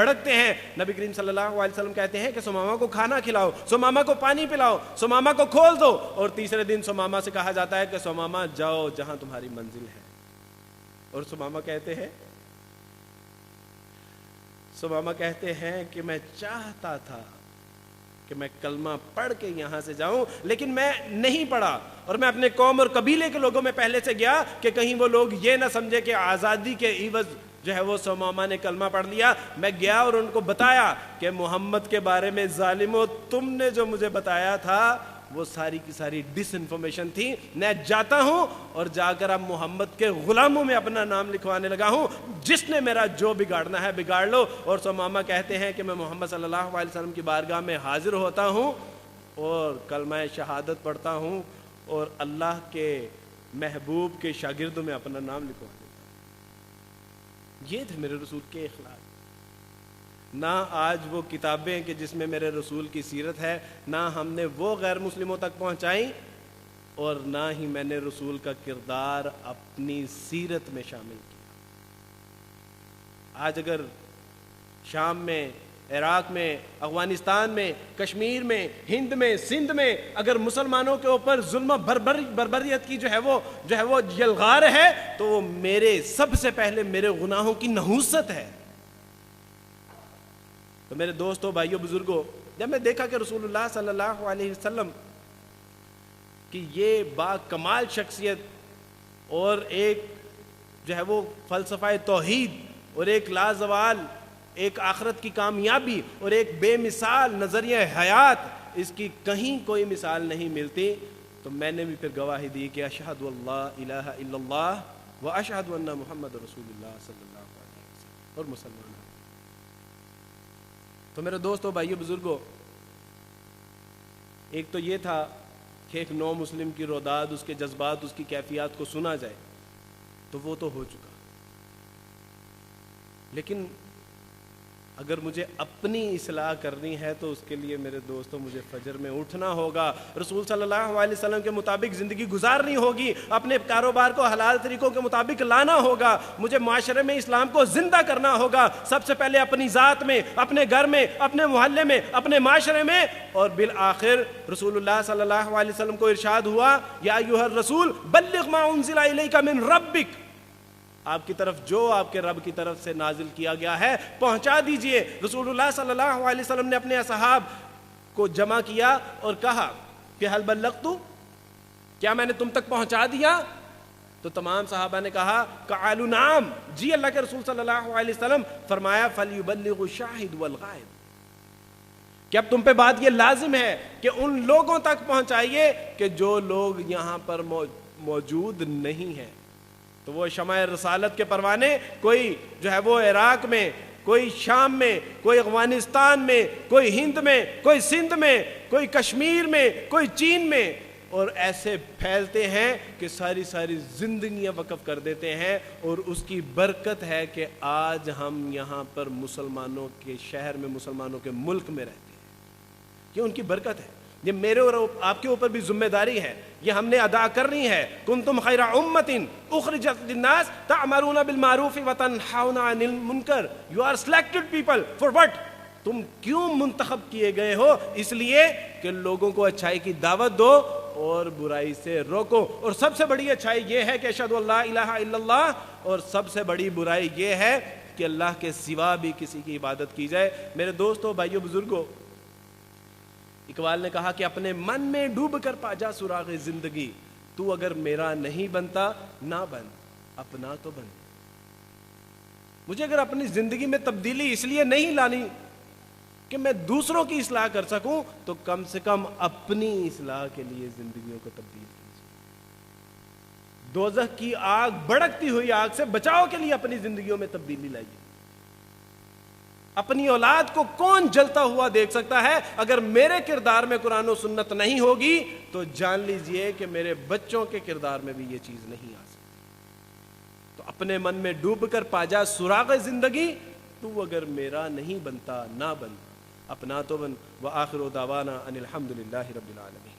نبی کریم صلی اللہ علیہ وسلم کہتے ہیں کہ سمامہ کو کھانا کھلاؤ، سمامہ کو پانی پلاؤ، سمامہ کو کھول دو، اور تیسرے دن سمامہ سے کہا جاتا ہے کہ سمامہ جاؤ جہاں تمہاری منزل ہے۔ اور سمامہ کہتے ہیں کہ میں چاہتا تھا کہ میں کلمہ پڑھ کے یہاں سے جاؤں، لیکن میں نہیں پڑھا، اور میں اپنے قوم اور قبیلے کے لوگوں میں پہلے سے گیا کہ کہیں وہ لوگ یہ نہ سمجھے کہ آزادی کے عوض جو ہے وہ سمامہ نے کلمہ پڑھ لیا. میں گیا اور ان کو بتایا کہ محمد کے بارے میں ظالمو تم نے جو مجھے بتایا تھا وہ ساری کی ساری ڈس انفارمیشن تھی. میں جاتا ہوں اور جا کر اب محمد کے غلاموں میں اپنا نام لکھوانے لگا ہوں, جس نے میرا جو بگاڑنا ہے بگاڑ لو. اور سمامہ کہتے ہیں کہ میں محمد صلی اللہ علیہ وسلم کی بارگاہ میں حاضر ہوتا ہوں اور کلمہ شہادت پڑھتا ہوں اور اللہ کے محبوب کے شاگردوں میں اپنا نام لکھوا دیتا ہوں. یہ تھے میرے رسول کے اخلاق. نہ آج وہ کتابیں کہ جس میں میرے رسول کی سیرت ہے, نہ ہم نے وہ غیر مسلموں تک پہنچائیں, اور نہ ہی میں نے رسول کا کردار اپنی سیرت میں شامل کیا. آج اگر شام میں, عراق میں, افغانستان میں, کشمیر میں, ہند میں, سندھ میں اگر مسلمانوں کے اوپر ظلم و بربریت کی جو ہے وہ یلغار ہے, تو وہ میرے سب سے پہلے میرے گناہوں کی نحوست ہے. تو میرے دوستوں, بھائیوں, بزرگوں, جب میں دیکھا کہ رسول اللہ صلی اللہ علیہ وسلم کی یہ با کمال شخصیت اور ایک جو ہے وہ فلسفہ توحید اور ایک لازوال ایک آخرت کی کامیابی اور ایک بے مثال نظریہ حیات, اس کی کہیں کوئی مثال نہیں ملتی, تو میں نے بھی پھر گواہی دی کہ اشہد اللہ الہ الا اللہ و اشہد ان محمد رسول اللہ صلی اللہ علیہ وسلم, اور مسلمان. تو میرے دوستوں, بھائیوں, بزرگوں, ایک تو یہ تھا کہ ایک نو مسلم کی روداد, اس کے جذبات, اس کی کیفیات کو سنا جائے, تو وہ تو ہو چکا. لیکن اگر مجھے اپنی اصلاح کرنی ہے تو اس کے لیے میرے دوستوں مجھے فجر میں اٹھنا ہوگا, رسول صلی اللہ علیہ وسلم کے مطابق زندگی گزارنی ہوگی, اپنے کاروبار کو حلال طریقوں کے مطابق لانا ہوگا, مجھے معاشرے میں اسلام کو زندہ کرنا ہوگا, سب سے پہلے اپنی ذات میں, اپنے گھر میں, اپنے محلے میں, اپنے معاشرے میں. اور بالآخر رسول اللہ صلی اللہ علیہ وسلم کو ارشاد ہوا, یا ایھا الرسول بلغ ما انزل الیک من ربک, آپ کی طرف جو آپ کے رب کی طرف سے نازل کیا گیا ہے پہنچا دیجئے. رسول اللہ صلی اللہ علیہ وسلم نے اپنے اصحاب کو جمع کیا اور کہا کہ حل بلغت, کیا میں نے تم تک پہنچا دیا؟ تو تمام صحابہ نے کہا قالوا نعم, جی اللہ کے رسول صلی اللہ علیہ وسلم. فرمایا فلیبلغ الشاہد والغائب, کہ اب تم پہ بات یہ لازم ہے کہ ان لوگوں تک پہنچائیے کہ جو لوگ یہاں پر موجود نہیں ہیں. تو وہ شمع رسالت کے پروانے, کوئی جو ہے وہ عراق میں, کوئی شام میں, کوئی افغانستان میں, کوئی ہند میں, کوئی سندھ میں, کوئی کشمیر میں, کوئی چین میں, اور ایسے پھیلتے ہیں کہ ساری زندگیاں وقف کر دیتے ہیں. اور اس کی برکت ہے کہ آج ہم یہاں پر مسلمانوں کے شہر میں, مسلمانوں کے ملک میں رہتے ہیں. یہ ان کی برکت ہے. یہ میرے اور آپ کے اوپر بھی ذمہ داری ہے, یہ ہم نے ادا کرنی ہے. کنتم خیر امۃ اخرجت للناس تأمرون بالمعروف وتنہون عن المنکر. You are selected people for what, تم کیوں منتخب کیے گئے ہو؟ اس لیے کہ لوگوں کو اچھائی کی دعوت دو اور برائی سے روکو. اور سب سے بڑی اچھائی یہ ہے کہ اشہد ان لا الہ الا اللہ, اور سب سے بڑی برائی یہ ہے کہ اللہ کے سوا بھی کسی کی عبادت کی جائے. میرے دوستوں, بھائیوں, بزرگوں, اقبال نے کہا کہ اپنے من میں ڈوب کر پا جا سراغ زندگی, تو اگر میرا نہیں بنتا نہ بن, اپنا تو بن. مجھے اگر اپنی زندگی میں تبدیلی اس لیے نہیں لانی کہ میں دوسروں کی اصلاح کر سکوں, تو کم سے کم اپنی اصلاح کے لیے زندگیوں کو تبدیل کیجیے. دوزخ کی آگ, بھڑکتی ہوئی آگ سے بچاؤ کے لیے اپنی زندگیوں میں تبدیلی لائیے. اپنی اولاد کو کون جلتا ہوا دیکھ سکتا ہے؟ اگر میرے کردار میں قرآن و سنت نہیں ہوگی تو جان لیجئے کہ میرے بچوں کے کردار میں بھی یہ چیز نہیں آ سکتی. تو اپنے من میں ڈوب کر پا جا سراغ زندگی, تو اگر میرا نہیں بنتا نہ بن, اپنا تو بن. وآخر دعوانا ان الحمد للہ رب العالمین.